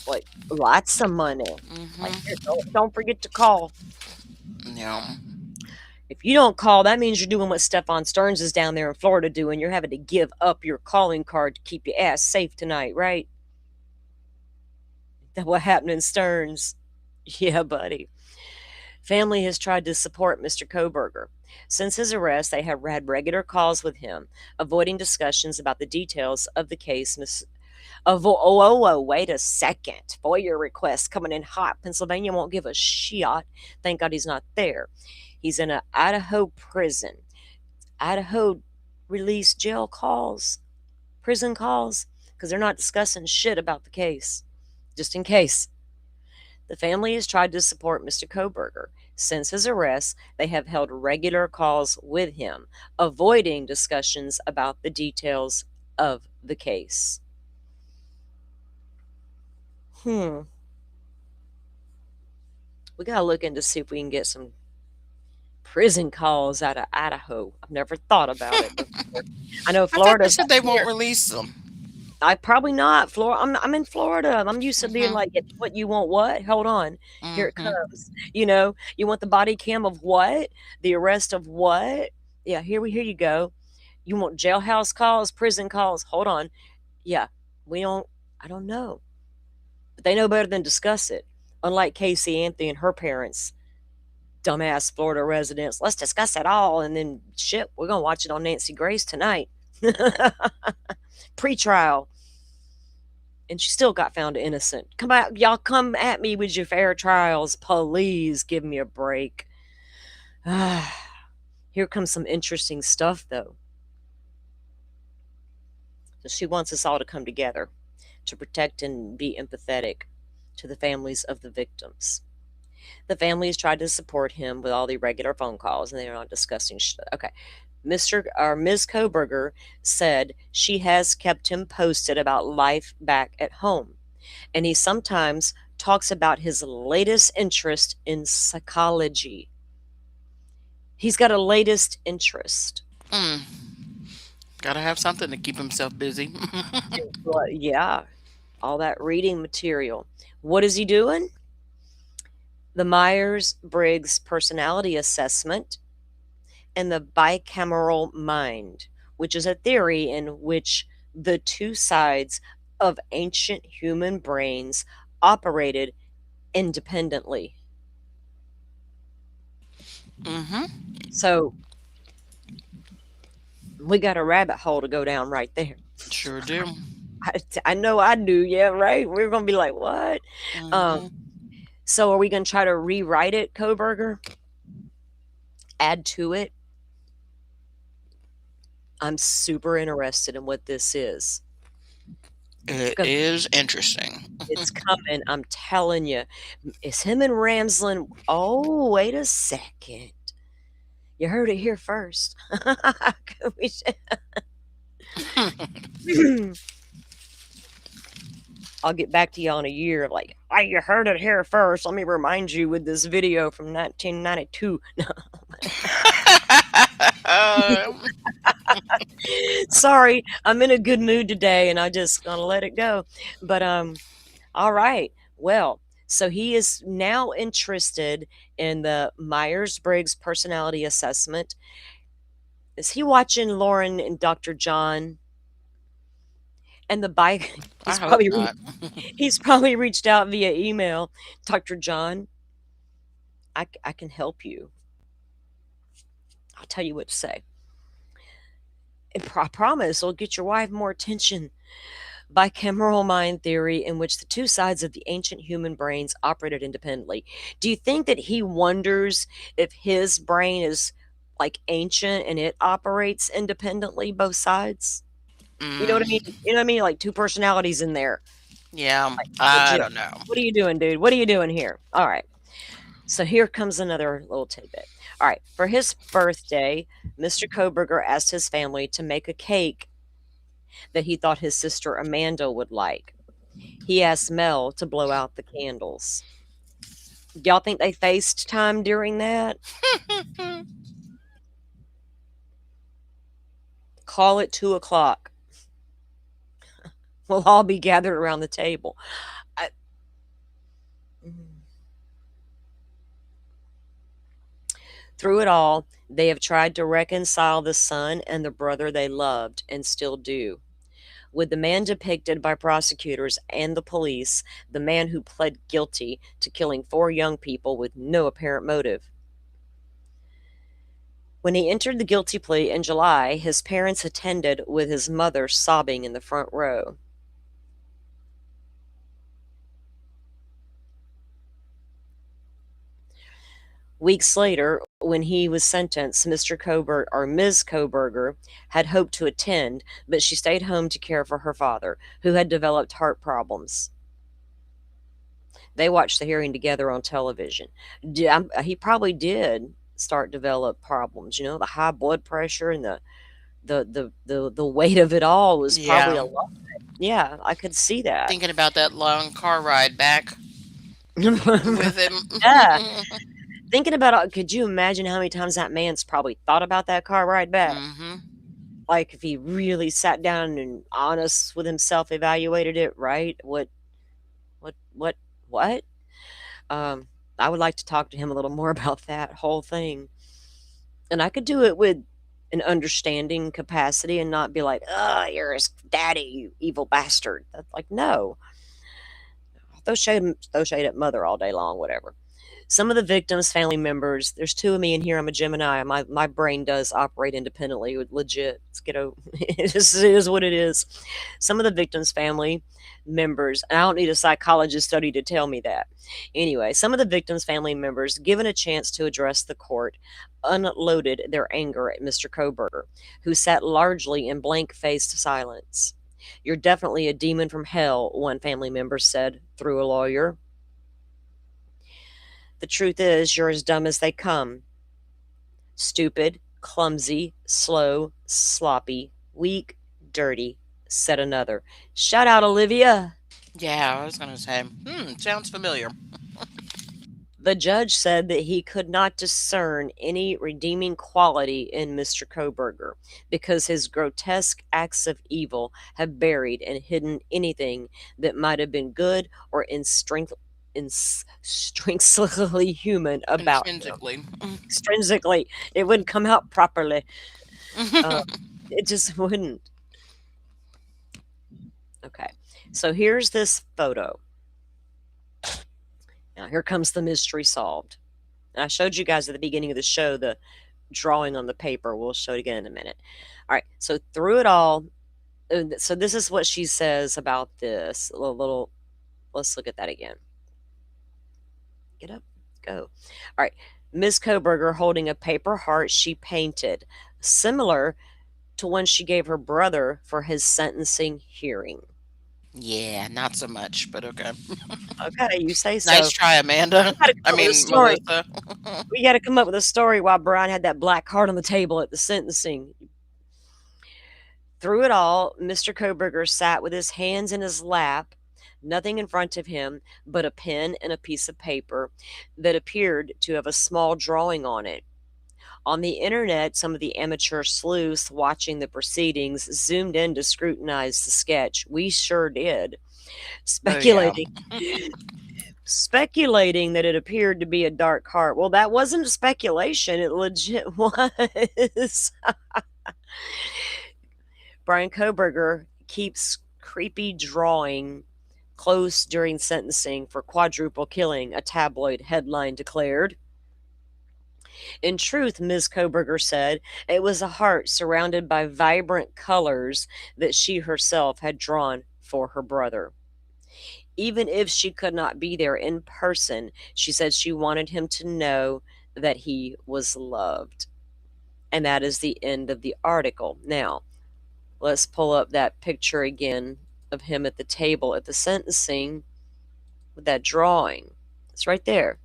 Like, lots of money. Mm-hmm. Like, don't forget to call. Yeah. If you don't call, that means you're doing what Stephon Stearns is down there in Florida doing. You're having to give up your calling card to keep your ass safe tonight, right? That what happened in Stearns? Yeah, buddy. Family has tried to support Mr. Koberger. Since his arrest, they have had regular calls with him, avoiding discussions about the details of the case. Wait a second. FOIA request coming in hot. Pennsylvania won't give a shit. Thank God he's not there. He's in an Idaho prison. Idaho released jail calls, prison calls, because they're not discussing shit about the case, just in case. The family has tried to support Mr. Koberger. Since his arrest, they have held regular calls with him, avoiding discussions about the details of the case. We gotta look into see if we can get some prison calls out of Idaho. I've never thought about it before. I know I thought Florida they said they won't release them. I probably not. Florida. I'm in Florida. I'm used to being Mhm. like, what you want? What? Hold on, here it Mhm. comes. You want the body cam of what? The arrest of what? Yeah, here you go. You want jailhouse calls, prison calls? Hold on. Yeah, we don't. I don't know. but they know better than discuss it. Unlike Casey Anthony and her parents, dumbass Florida residents, let's discuss it all, and then shit, we're gonna watch it on Nancy Grace tonight. Pre-trial. And she still got found innocent. Come out, y'all come at me with your fair trials. Please give me a break. Here comes some interesting stuff, though. So she wants us all to come together to protect and be empathetic to the families of the victims. The families tried to support him with all the regular phone calls, and they're not discussing okay. Ms. Koberger said she has kept him posted about life back at home, and he sometimes talks about his latest interest in psychology. He's got a latest interest. Gotta have something to keep himself busy. Well, yeah, all that reading material. What is he doing? The Myers-Briggs Personality Assessment and the bicameral mind, which is a theory in which the two sides of ancient human brains operated independently. So we got a rabbit hole to go down right there. Sure do. I know I do. Yeah, right. We're gonna be like, what? So are we gonna try to rewrite it, Koberger? Add to it? I'm super interested in what this is. It is interesting. It's coming. I'm telling you. It's him and Ramsland. Oh, wait a second. You heard it here first. I'll get back to you in a year. Like, oh, you heard it here first. Let me remind you with this video from 1992. Sorry, I'm in a good mood today, and I just gonna let it go. But all right. Well, so he is now interested in the Myers-Briggs Personality Assessment. Is he watching Lauren and Dr. John? And the bike, he's probably reached out via email. Dr. John, I can help you. I'll tell you what to say. I promise it'll get your wife more attention. Bicameral mind theory, in which the two sides of the ancient human brains operated independently. Do you think that he wonders if his brain is like ancient and it operates independently, both sides? You know what I mean? You know what I mean? Like two personalities in there. Yeah, Like, I legit. don't know. What are you doing, dude? What are you doing here? All right. So here comes another little tidbit. All right. For his birthday, Mr. Koberger asked his family to make a cake that he thought his sister Amanda would like. He asked Mel to blow out the candles. Y'all think they FaceTime during that? Call it 2:00. We'll all be gathered around the table. Through it all, they have tried to reconcile the son and the brother they loved and still do. With the man depicted by prosecutors and the police, the man who pled guilty to killing 4 young people with no apparent motive. When he entered the guilty plea in July, his parents attended with his mother sobbing in the front row. Weeks later, when he was sentenced, Mr. Koberger or Ms. Koberger had hoped to attend, but she stayed home to care for her father, who had developed heart problems. They watched the hearing together on television. He probably did start develop problems. You know, the high blood pressure and the weight of it all was probably a lot. Yeah, I could see that. Thinking about that long car ride back with him. Yeah. Thinking about it, could you imagine how many times that man's probably thought about that car ride back? Like if he really sat down and honest with himself, evaluated it, right? What? I would like to talk to him a little more about that whole thing. And I could do it with an understanding capacity and not be like, oh, you're his daddy, you evil bastard. That's like, no. throw shade at mother all day long, whatever. Some of the victims' family members, there's two of me in here. I'm a Gemini. My brain does operate independently, legit. Let's get over it is what it is. Some of the victims' family members, and I don't need a psychologist study to tell me that. Anyway, some of the victims' family members, given a chance to address the court, unloaded their anger at Mr. Koberger, who sat largely in blank-faced silence. You're definitely a demon from hell, one family member said through a lawyer. The truth is, you're as dumb as they come. Stupid, clumsy, slow, sloppy, weak, dirty, said another. Shout out, Olivia. Yeah, I was going to say, sounds familiar. The judge said that he could not discern any redeeming quality in Mr. Koberger because his grotesque acts of evil have buried and hidden anything that might have been good or intrinsically human about him. Extrinsically, it wouldn't come out properly. It just wouldn't. Okay, so here's this photo. Now, here comes the mystery solved. And I showed you guys at the beginning of the show the drawing on the paper. We'll show it again in a minute. All right, so through it all, so this is what she says about this little. Let's look at that again. Get up, go. All right, Ms. Koberger holding a paper heart she painted, similar to one she gave her brother for his sentencing hearing. Yeah, not so much, but okay. Okay, you say so. Nice try, Amanda. I mean, Melissa. We got to come up with a story while Brian had that black heart on the table at the sentencing. Through it all, Mr. Koberger sat with his hands in his lap, nothing in front of him but a pen and a piece of paper that appeared to have a small drawing on it. On the internet, some of the amateur sleuths watching the proceedings zoomed in to scrutinize the sketch. We sure did. Speculating that it appeared to be a dark heart. Well, that wasn't speculation. It legit was. Brian Koberger keeps creepy drawing close during sentencing for quadruple killing, a tabloid headline declared. In truth, Ms. Koberger said, it was a heart surrounded by vibrant colors that she herself had drawn for her brother. Even if she could not be there in person, she said she wanted him to know that he was loved. And that is the end of the article. Now, let's pull up that picture again of him at the table at the sentencing with that drawing. It's right there.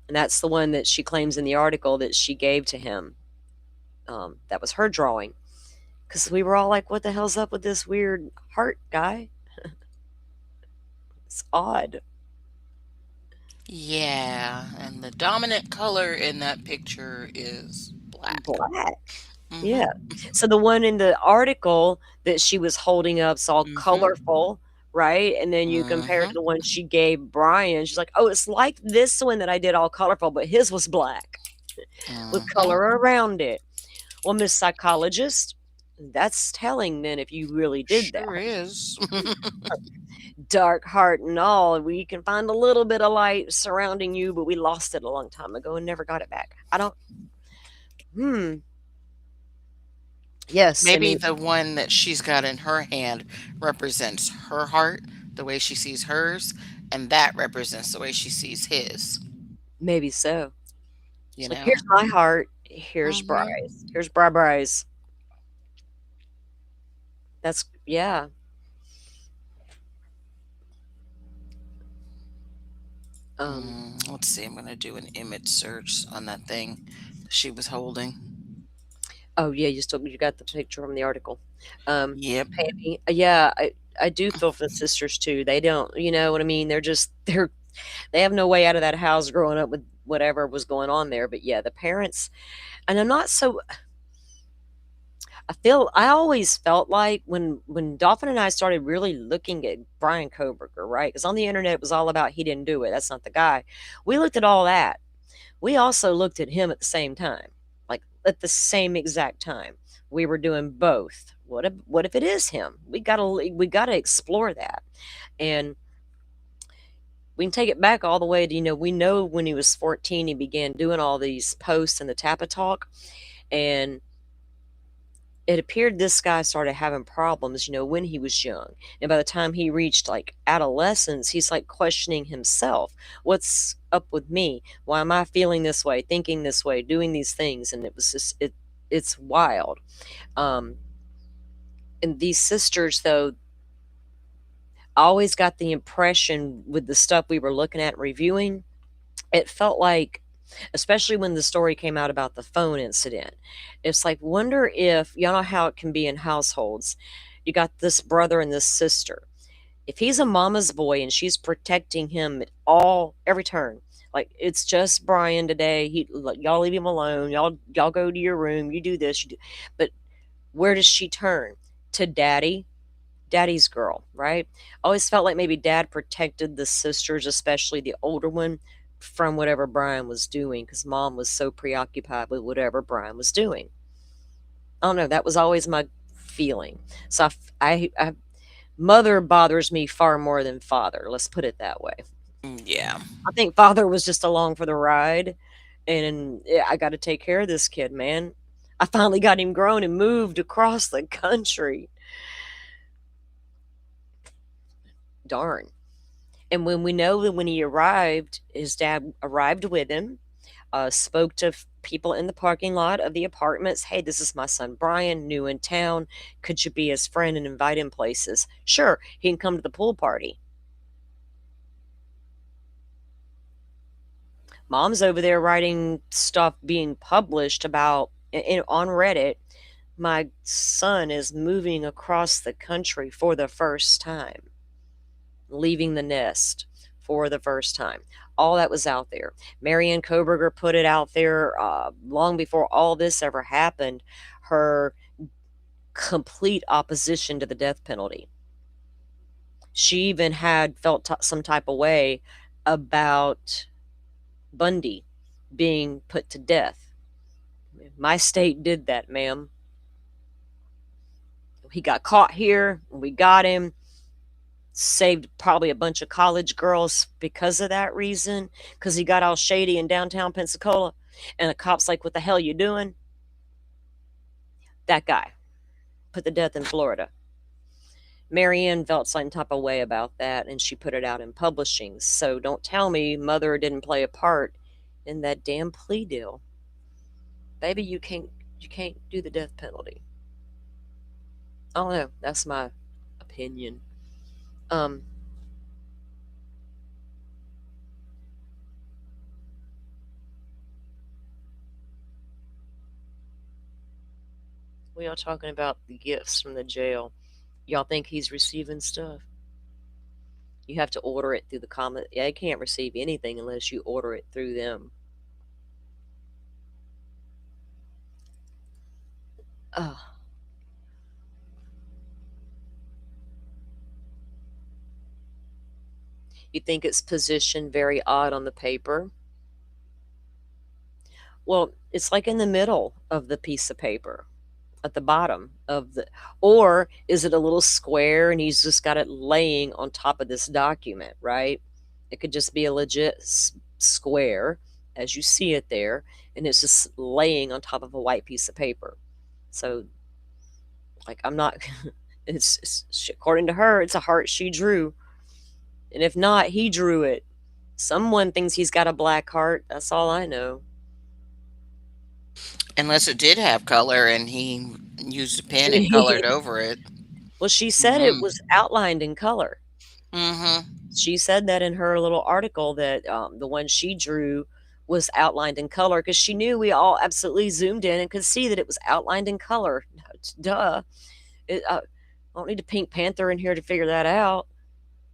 And that's the one that she claims in the article that she gave to him. That was her drawing. Because we were all like, what the hell's up with this weird heart guy? It's odd. Yeah, and the dominant color in that picture is black. Mm-hmm. Yeah. So the one in the article that she was holding up is all colorful, right? And then you compare it to the one she gave Brian. She's like, oh, it's like this one that I did all colorful, but his was black with color around it. Well, Miss Psychologist, that's telling then if you really did that. Sure is. Dark heart and all. We can find a little bit of light surrounding you, but we lost it a long time ago and never got it back. Yes. Maybe the one that she's got in her hand represents her heart, the way she sees hers, and that represents the way she sees his. Maybe so. You know? know? Here's my heart. Here's Bry's. Here's Bry's. That's, yeah. Let's see. I'm going to do an image search on that thing she was holding. Oh yeah, you got the picture from the article. Yep. Pammy, yeah, I do feel for the sisters too. They don't, you know what I mean? They have no way out of that house growing up with whatever was going on there. But yeah, the parents, and I'm not so. I always felt like when Dolphin and I started really looking at Brian Koberger, right? Because on the internet it was all about he didn't do it. That's not the guy. We looked at all that. We also looked at him at the same time. At the same exact time. We were doing both, what if it is him? We gotta explore that. And we can take it back all the way to, we know when he was 14, he began doing all these posts in the Tappa Talk. And it appeared this guy started having problems, when he was young. And by the time he reached like adolescence, he's like questioning himself. What's up with me? Why am I feeling this way, thinking this way, doing these things? And it was just, it's wild. And these sisters, though, I always got the impression with the stuff we were looking at and reviewing, it felt like, especially when the story came out about the phone incident, it's like, wonder if, y'all know how it can be in households. You got this brother and this sister. If he's a mama's boy and she's protecting him at every turn, like, it's just Brian today, y'all leave him alone, y'all go to your room, you do this, but where does she turn? To daddy's girl, right? Always felt like maybe dad protected the sisters, especially the older one, from whatever Brian was doing, because mom was so preoccupied with whatever Brian was doing. I don't know. That was always my feeling. So I mother bothers me far more than father. Let's put it that way. Yeah. I think father was just along for the ride, and I got to take care of this kid, man. I finally got him grown and moved across the country. Darn. And when we know that when he arrived, his dad arrived with him, spoke to people in the parking lot of the apartments. Hey, this is my son Brian, new in town. Could you be his friend and invite him places? Sure, he can come to the pool party. Mom's over there writing stuff being published about on Reddit. My son is moving across the country for the first time, leaving the nest for the first time. All that was out there. Marianne Koberger put it out there long before all this ever happened, her complete opposition to the death penalty. She even had felt some type of way about Bundy being put to death. My state did that, ma'am. He got caught here. We got him. Saved probably a bunch of college girls because of that reason, because he got all shady in downtown Pensacola, and the cops like, what the hell you doing? That guy put to death in Florida. Marianne felt some type of way about that, and she put it out in publishing. So don't tell me mother didn't play a part in that damn plea deal. Baby, you can't do the death penalty. I don't know. That's my opinion. We are talking about the gifts from the jail. Y'all think he's receiving stuff? You have to order it through the comment. Yeah, he can't receive anything unless you order it through them. You think it's positioned very odd on the paper? Well, it's like in the middle of the piece of paper, at the bottom of the, or is it a little square and he's just got it laying on top of this document, right? It could just be a legit square as you see it there, and it's just laying on top of a white piece of paper. So, like, I'm not, it's according to her, it's a heart she drew. And if not, he drew it. Someone thinks he's got a black heart. That's all I know. Unless it did have color and he used a pen and colored over it. Well, she said it was outlined in color. Mm-hmm. She said that in her little article that the one she drew was outlined in color, because she knew we all absolutely zoomed in and could see that it was outlined in color. Duh. I don't need a Pink Panther in here to figure that out.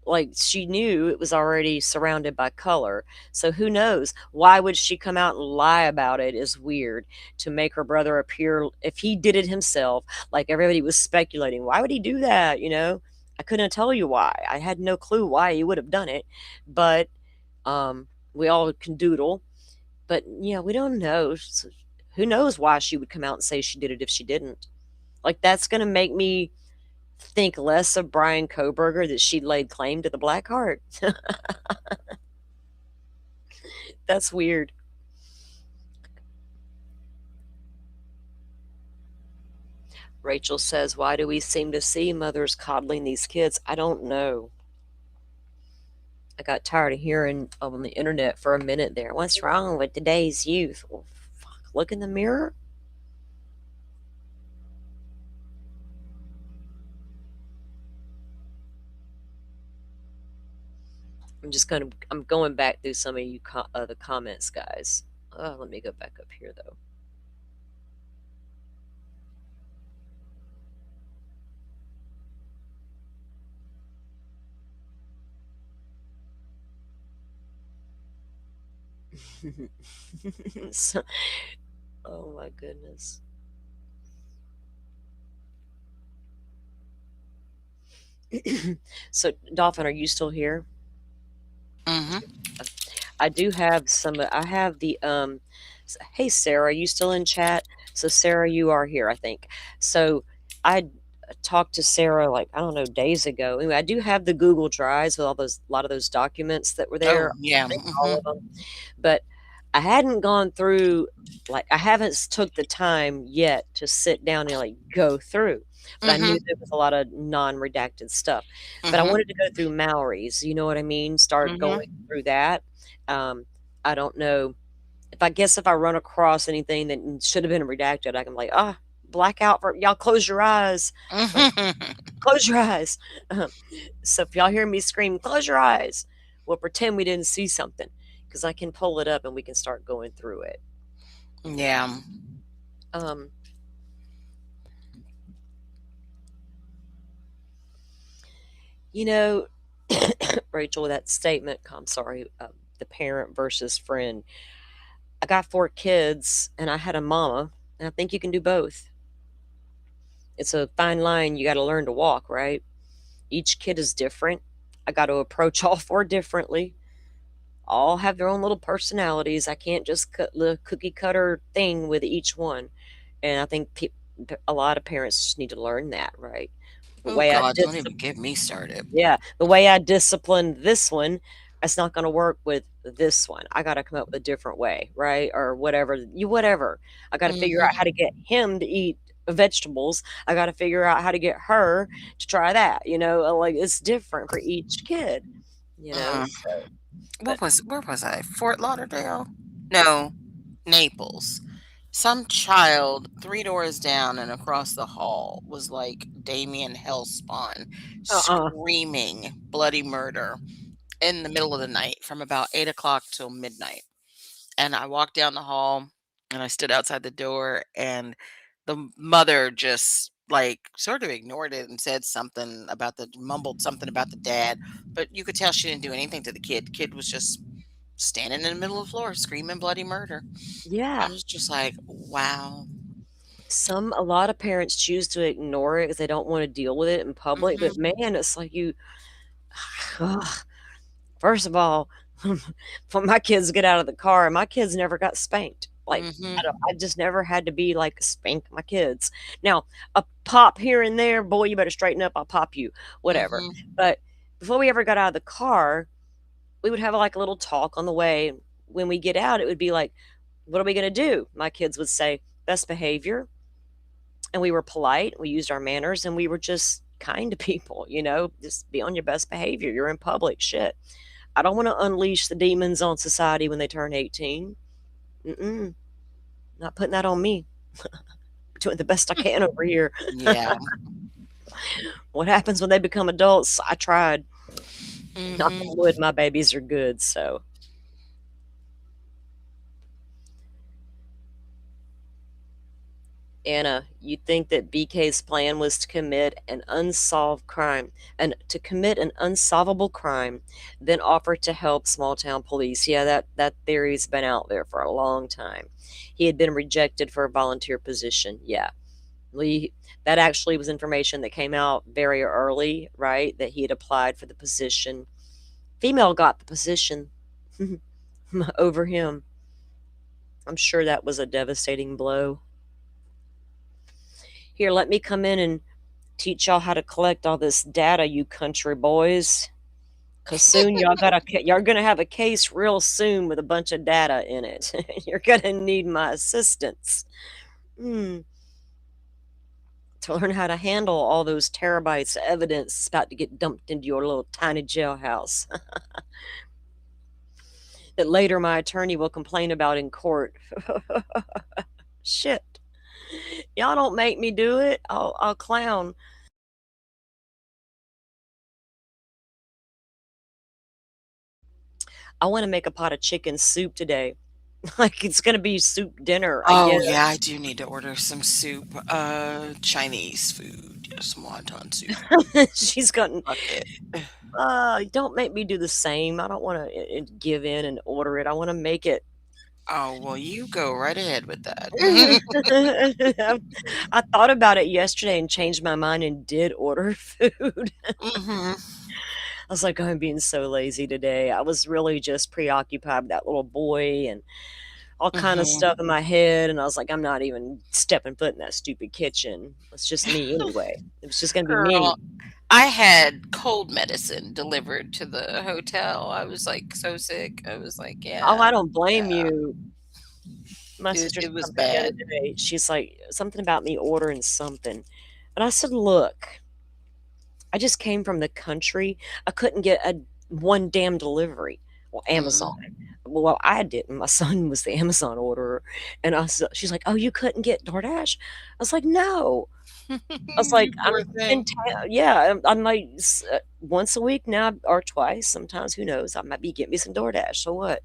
Like, she knew it was already surrounded by color. So who knows? Why would she come out and lie about it is weird, to make her brother appear, if he did it himself, like everybody was speculating, why would he do that? I couldn't tell you why. I had no clue why he would have done it. But we all can doodle. But yeah, we don't know. So who knows why she would come out and say she did it if she didn't? Like, that's going to make me think less of Brian Koberger that she laid claim to the Black Heart. That's weird. Rachel says, why do we seem to see mothers coddling these kids? I don't know. I got tired of hearing on the internet for a minute there. What's wrong with today's youth? Well, fuck, look in the mirror. I'm going back through some of you the comments, guys. Let me go back up here though. So, oh my goodness. So, Dolphin, are you still here? Mm-hmm. I do have some. I have the hey Sarah, are you still in chat? So Sarah, you are here, I think. So I talked to Sarah like I don't know days ago. Anyway, I do have the Google Drives with a lot of those documents that were there. Oh, yeah. I think all of them, but I hadn't gone through I haven't took the time yet to sit down and like go through. But I knew there was a lot of non-redacted stuff. But I wanted to go through Maori's, you know what I mean? Start going through that. I don't know if I run across anything that should have been redacted, I can be like, blackout for y'all. Close your eyes. Close your eyes. So if y'all hear me scream, close your eyes, we'll pretend we didn't see something because I can pull it up and we can start going through it. Yeah. You know, Rachel, that statement, I'm sorry, the parent versus friend. I got 4 kids and I had a mama, and I think you can do both. It's a fine line you got to learn to walk, right? Each kid is different. I got to approach all 4 differently. All have their own little personalities. I can't just cut the cookie cutter thing with each one. And I think a lot of parents just need to learn that, right? Oh God, don't even get me started. Yeah, the way I disciplined this one, it's not going to work with this one. I got to come up with a different way, right? Or whatever. I got to figure out how to get him to eat vegetables. I got to figure out how to get her to try that. Like it's different for each kid. Where was I? Fort Lauderdale? No, Naples. Some child 3 doors down and across the hall was like Damien Hellspawn screaming bloody murder in the middle of the night from about 8 o'clock till midnight. And I walked down the hall and I stood outside the door, and the mother just like sort of ignored it and said mumbled something about the dad, but you could tell she didn't do anything to the kid. The kid was just standing in the middle of the floor screaming bloody murder. Yeah. I was just like, wow. A lot of parents choose to ignore it because they don't want to deal with it in public. But man, it's like first of all, when my kids get out of the car, my kids never got spanked. Like I just never had to be like spank my kids. Now a pop here and there, boy, you better straighten up. I'll pop you, whatever. But before we ever got out of the car, we would have like a little talk on the way. When we get out, it would be like, what are we going to do? My kids would say best behavior. And we were polite. We used our manners, and we were just kind to people, just be on your best behavior. You're in public. Shit. I don't want to unleash the demons on society when they turn 18. Not putting that on me. Doing the best I can over here. Yeah. What happens when they become adults? I tried. Knock on wood, my babies are good, so. Anna, you think that BK's plan was to commit an unsolved crime, and to commit an unsolvable crime, then offer to help small town police? Yeah, that theory's been out there for a long time. He had been rejected for a volunteer position. Yeah. That actually was information that came out very early, right? That he had applied for the position. Female got the position over him. I'm sure that was a devastating blow. Here, let me come in and teach y'all how to collect all this data, you country boys. Because soon you're gonna have a case real soon with a bunch of data in it. You're gonna need my assistance. To learn how to handle all those terabytes of evidence that's about to get dumped into your little tiny jailhouse. That later my attorney will complain about in court. Shit. Y'all don't make me do it. I'll clown. I want to make a pot of chicken soup today. Like it's gonna be soup dinner, I Oh guess. yeah, I do need to order some soup. Chinese food. Yeah, some wonton soup. She's gotten. Bucket. Don't make me do the same. I don't want to give in and order it. I want to make it. Oh well, you go right ahead with that. I thought about it yesterday and changed my mind and did order food. hmm I was like, I'm being so lazy today. I was really just preoccupied with that little boy and all kind of hmm stuff in my head, and I was like, I'm not even stepping foot in that stupid kitchen. It's just me anyway. It was just gonna be me. Girl, I had cold medicine delivered to the hotel. I was like so sick. I was like, Oh, I yeah, don't blame yeah. you. My It, sister it said was something the other bad. day. She's like, something about me ordering something. And I said, look, I just came from the country. I couldn't get a one damn delivery. Well, Amazon. Mm. Well, I didn't. My son was the Amazon orderer. And she's like, oh, you couldn't get DoorDash? I was like, no. I was like, You I'm poor in thing. town. Yeah, I'm like once a week now or twice. Sometimes, who knows? I might be getting me some DoorDash. So what?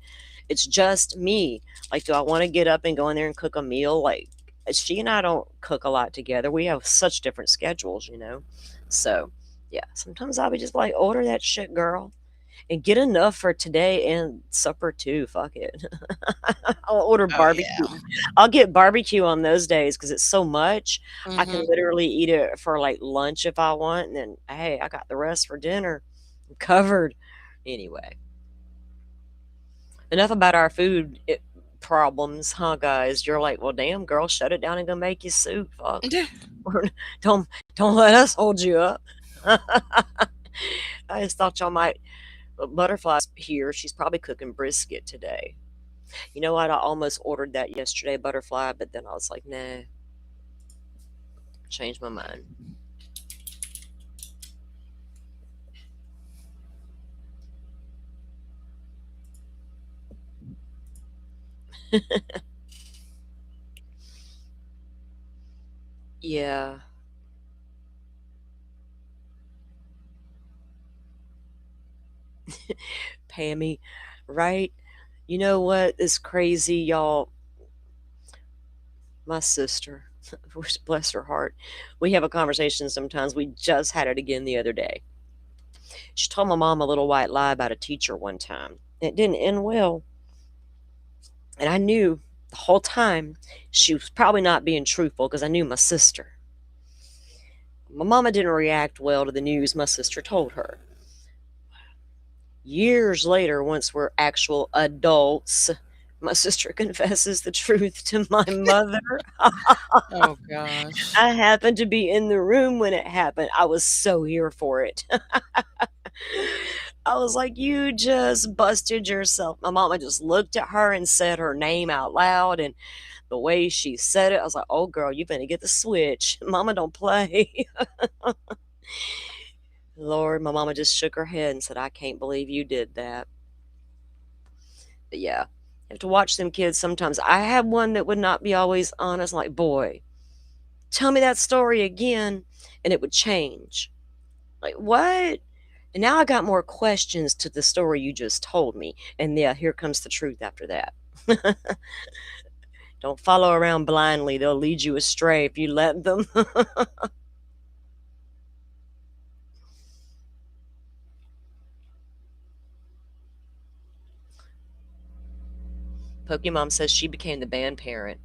It's just me. Like, do I want to get up and go in there and cook a meal? Like, she and I don't cook a lot together. We have such different schedules, you know? So, yeah, sometimes I would just like order that shit, girl, and get enough for today and supper too. Fuck it. I'll order Oh yeah. barbecue. I'll get barbecue on those days because it's so much. I can hmm literally eat it for like lunch if I want, and then hey, I got the rest for dinner. I'm covered. Anyway, enough about our problems, huh, guys? You're like, well, damn, girl, shut it down and go make you soup. Fuck. don't don't let us hold you up. I just thought y'all might. Butterfly's here. She's probably cooking brisket today. You know what? I almost ordered that yesterday, Butterfly, but then I was like, nah, changed my mind. Yeah, Pammy, right? You know what is crazy, y'all? My sister, bless her heart, we have a conversation sometimes. We just had it again the other day. She told my mom a little white lie about a teacher one time. It didn't end well. And I knew the whole time she was probably not being truthful because I knew my sister. My mama didn't react well to the news my sister told her. Years later, once we're actual adults, my sister confesses the truth to my mother. Oh gosh. I happened to be in the room when it happened. I was so here for it. I was like, you just busted yourself. My mama just looked at her and said her name out loud. And the way she said it, I was like, oh, girl, you better get the switch. Mama don't play. Lord, my mama just shook her head and said, I can't believe you did that. But yeah, you have to watch them kids sometimes. I had one that would not be always honest, like, boy, tell me that story again, and it would change. Like, what? And now I got more questions to the story you just told me. And yeah, here comes the truth after that. Don't follow around blindly. They'll lead you astray if you let them. Pokemon says she became the band parent.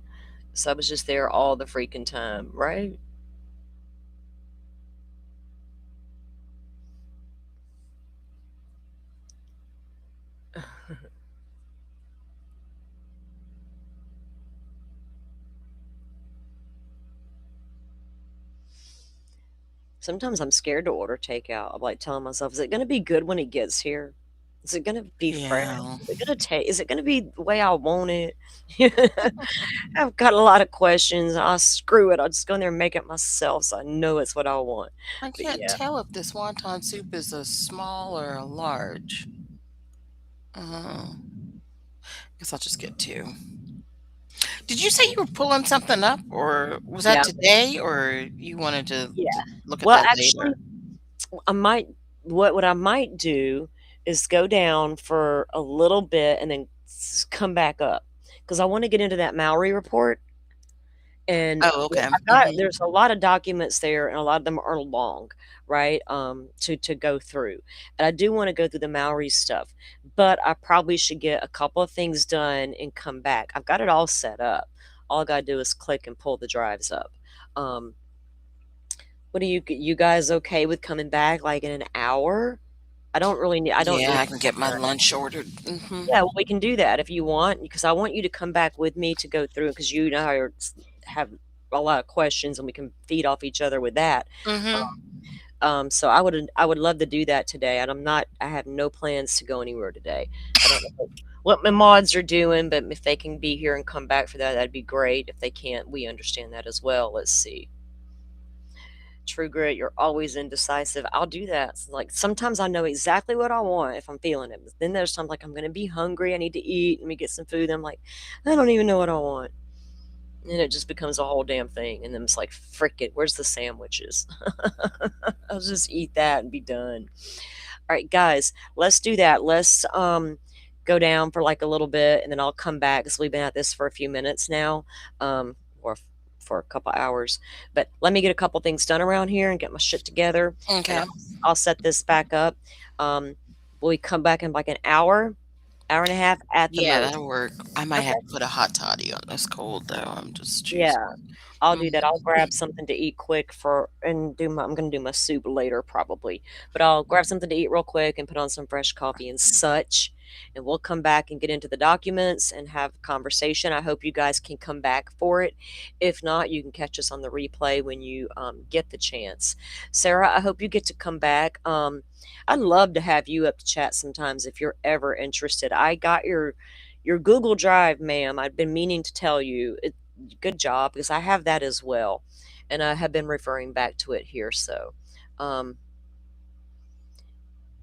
So I was just there all the freaking time, right? Sometimes I'm scared to order takeout. I'm like telling myself, is it going to be good when it gets here? Is it going to be fresh? Yeah. Is it going to taste? Is it going to be the way I want it? I've got a lot of questions. I'll screw it. I'll just go in there and make it myself so I know it's what I want. I But can't yeah. tell if this wonton soup is a small or a large. Guess I'll just get two. Did you say you were pulling something up, or was that Yeah. today, or you wanted to Yeah. look at Well, that actually, later? I might what I might do is go down for a little bit and then come back up because I want to get into that Maori report. And Oh, okay. there's a lot of documents there, and a lot of them are long, right? To go through, and I do want to go through the Maori stuff, but I probably should get a couple of things done and come back. I've got it all set up. All I gotta do is click and pull the drives up. Um, what are you guys okay with coming back like in an hour? I don't really need. I don't Yeah, need. I can get my lunch ordered. Yeah, well, we can do that if you want, because I want you to come back with me to go through because you know how have a lot of questions and we can feed off each other with that. So I would love to do that today, and I have no plans to go anywhere today. I don't know what my mods are doing, but if they can be here and come back for that, that'd be great. If they can't, we understand that as well. Let's see. True Grit, you're always indecisive. I'll do that. It's like sometimes I know exactly what I want if I'm feeling it. But then there's times like I'm gonna be hungry, I need to eat, let me get some food. I'm like, I don't even know what I want. And it just becomes a whole damn thing. And then it's like, frick it, where's the sandwiches? I'll just eat that and be done. All right, guys, let's do that. Let's go down for like a little bit and then I'll come back because we've been at this for a few minutes now. Or for a couple hours, but let me get a couple things done around here and get my shit together. Okay. I'll set this back up. Will we come back in like an hour and a half at the Yeah, most? that'll work. I might have to put a hot toddy on. That's cold though. I'm just choosing. Yeah, I'll do that. I'll grab something to eat quick I'm gonna do my soup later probably, but I'll grab something to eat real quick and put on some fresh coffee and such, and we'll come back and get into the documents and have a conversation. I hope you guys can come back for it. If not, you can catch us on the replay when you get the chance. Sarah, I hope you get to come back. I'd love to have you up to chat sometimes if you're ever interested. I got your Google Drive, ma'am. I've been meaning to tell you. Good job, because I have that as well, and I have been referring back to it here. So,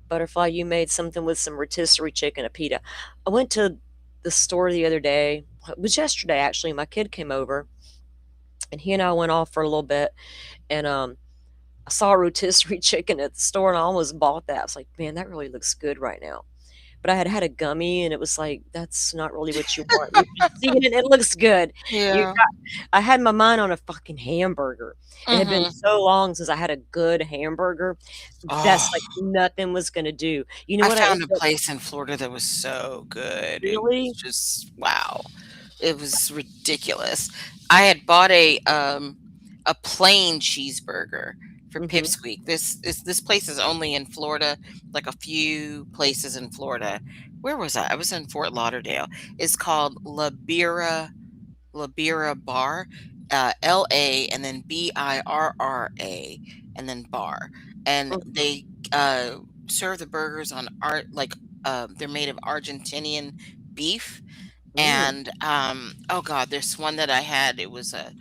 Butterfly, you made something with some rotisserie chicken, a pita. I went to the store the other day. It was yesterday, actually. My kid came over, and he and I went off for a little bit, and I saw a rotisserie chicken at the store, and I almost bought that. I was like, man, that really looks good right now. But I had a gummy, and it was like, that's not really what you want. You're seeing it, it looks good. Yeah. I had my mind on a fucking hamburger. It had been Mhm. so long since I had a good hamburger. That's like Oh, nothing was gonna do. You know I what found a ended up place in Florida that was so good. It was really? just wow. It was ridiculous. I had bought a plain cheeseburger from Mhm. Pipsqueak. This place is only in Florida, like a few places in Florida. Where was I? I was in Fort Lauderdale. It's called La Birra Bar, LA and then BIRRA and then bar. And Mhm. they serve the burgers on they're made of Argentinian beef. Mm. And oh god, there's one that I had. It was a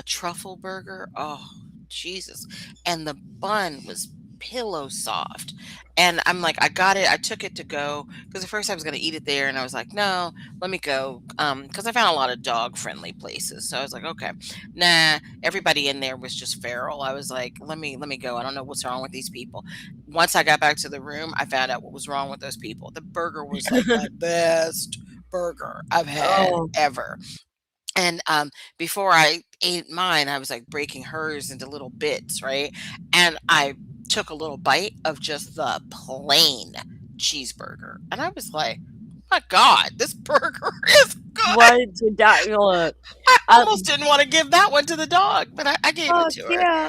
truffle burger. Oh Jesus. And the bun was pillow soft. And I'm like, I got it. I took it to go because at first I was gonna eat it there and I was like, no, let me go. Because I found a lot of dog friendly places. So I was like, okay. Nah, everybody in there was just feral. I was like, let me go. I don't know what's wrong with these people. Once I got back to the room, I found out what was wrong with those people. The burger was like the best burger I've had Oh, ever. And before I ate mine, I was like breaking hers into little bits, right? And I took a little bite of just the plain cheeseburger. And I was like, my God, this burger is good. what did that look? I almost didn't want to give that one to the dog, but I gave Oh, it to her. yeah.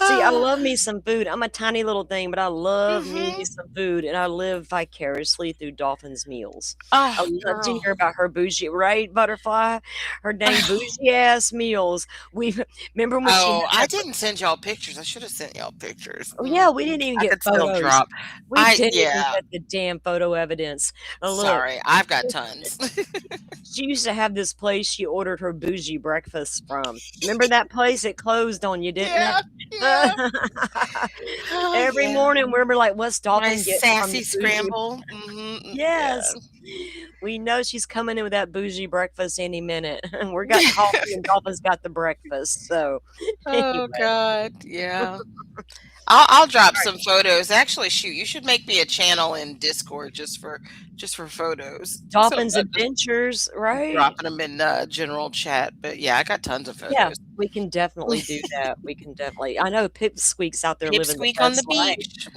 See, I Oh, love me some food. I'm a tiny little thing, but I love me mhm. some food, and I live vicariously through Dolphin's meals. I Oh, love to girl. hear about her bougie, right, Butterfly? Her dang bougie ass meals. We remember when she had Oh, I that. didn't send y'all pictures. I should have sent y'all pictures. Oh yeah, we didn't even I get could still photos. drop. We didn't even Yeah, get the damn photo evidence. Now look, sorry. I've got tons. she used to have this place she ordered her bougie breakfast from. Remember that place? It closed on you, didn't it? Yeah, yeah. Oh, Every yeah. morning we were like, "What's My Dolphin getting from sassy the bougie?" scramble. Yeah. Yes, we know she's coming in with that bougie breakfast any minute. We got coffee and Dolphin's got the breakfast. So Oh anyway, God, yeah. I'll drop some photos. Actually, shoot, you should make me a channel in Discord just for photos. So I'm Dolphin's not just adventures, right? dropping them in general chat. But yeah, I got tons of Yeah, photos. we can definitely do that. We can definitely. I know Pipsqueak's out there living the Pipsqueak on the best life. beach.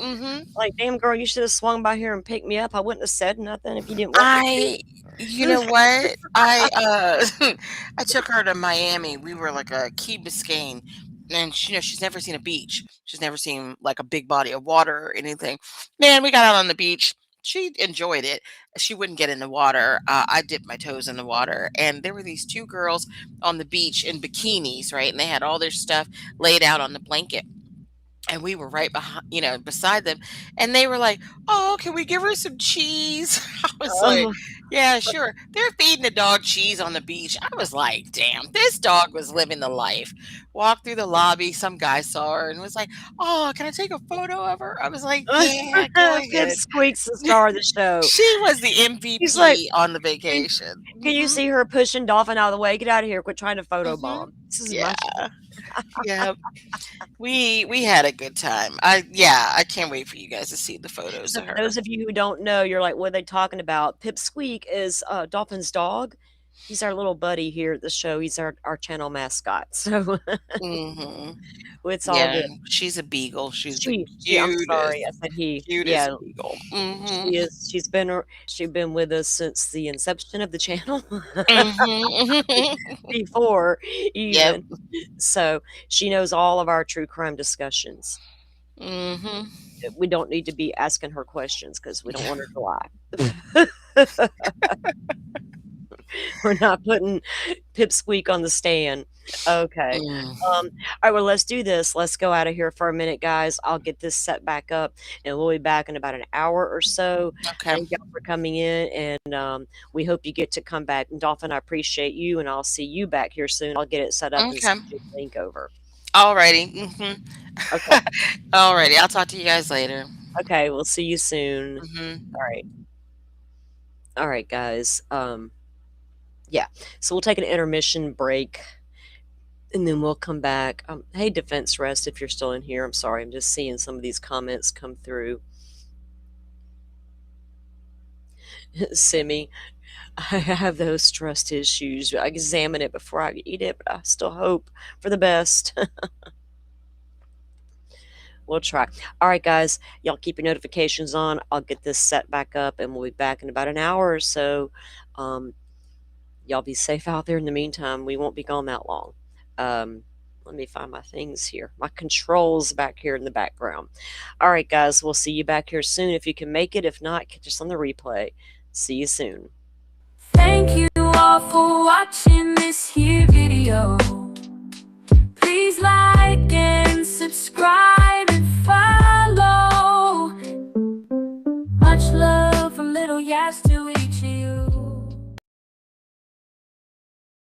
Like, damn girl, you should have swung by here and picked me up. I wouldn't have said nothing if you didn't want me You to. know what? I took her to Miami. We were like a Key Biscayne, and she's never seen a beach. She's never seen like a big body of water or anything. Man, we got out on the beach. She enjoyed it. She wouldn't get in the water. I dipped my toes in the water, and there were these two girls on the beach in bikinis, right? And they had all their stuff laid out on the blanket, and we were right behind, beside them, and they were like, "Oh, can we give her some cheese?" I was like, Oh, "Yeah, sure." They're feeding the dog cheese on the beach. I was like, "Damn, this dog was living the life." Walked through the lobby, some guy saw her and was like, "Oh, can I take a photo of her?" I was like, "Yeah, go ahead." Pipsqueak's the star of the show. She was the He's like, MVP on the "Can vacation. can you see her pushing Dolphin out of the way? Get out of here! Quit trying to Mhm. photobomb. This is my Yeah, show." yeah. We had a good time. I can't wait for you guys to see the photos So of for her. those of you who don't know, you're like, "What are they talking about?" Pipsqueak is Dolphin's dog. He's our little buddy here at the show. He's our channel mascot. So Mhm. it's all Yeah, good. she's a beagle. She's the I'm sorry, I said he. cutest Yeah, beagle. she Mhm. is. She's been with us since the inception of the channel. Mhm. Before Yep. even. So she knows all of our true crime discussions. Mhm. We don't need to be asking her questions because we don't want her to lie. We're not putting Pipsqueak on the stand. Okay. Mm. All right, well, let's do this. Let's go out of here for a minute, guys. I'll get this set back up, and we'll be back in about an hour or so. Okay. Thank y'all for coming in, and we hope you get to come back. And Dolphin, I appreciate you, and I'll see you back here soon. I'll get it set up and Okay. send you the link over. Alrighty. Mhm. Okay. Alrighty. I'll talk to you guys later. Okay, we'll see you soon. Mhm. All right. All right, guys. Yeah. So we'll take an intermission break, and then we'll come back. Hey, Defense Rest, if you're still in here, I'm sorry. I'm just seeing some of these comments come through. Simi, I have those trust issues. I examine it before I eat it, but I still hope for the best. We'll try. All right, guys, y'all keep your notifications on. I'll get this set back up, and we'll be back in about an hour or so. Y'all be safe out there in the meantime. We won't be gone that long. Let me find my things here. My controls back here in the background. All right, guys, we'll see you back here soon if you can make it. If not, catch us on the replay. See you soon. Thank you all for watching this here video. Please like and subscribe and follow. Much love from Little Yas to each of you.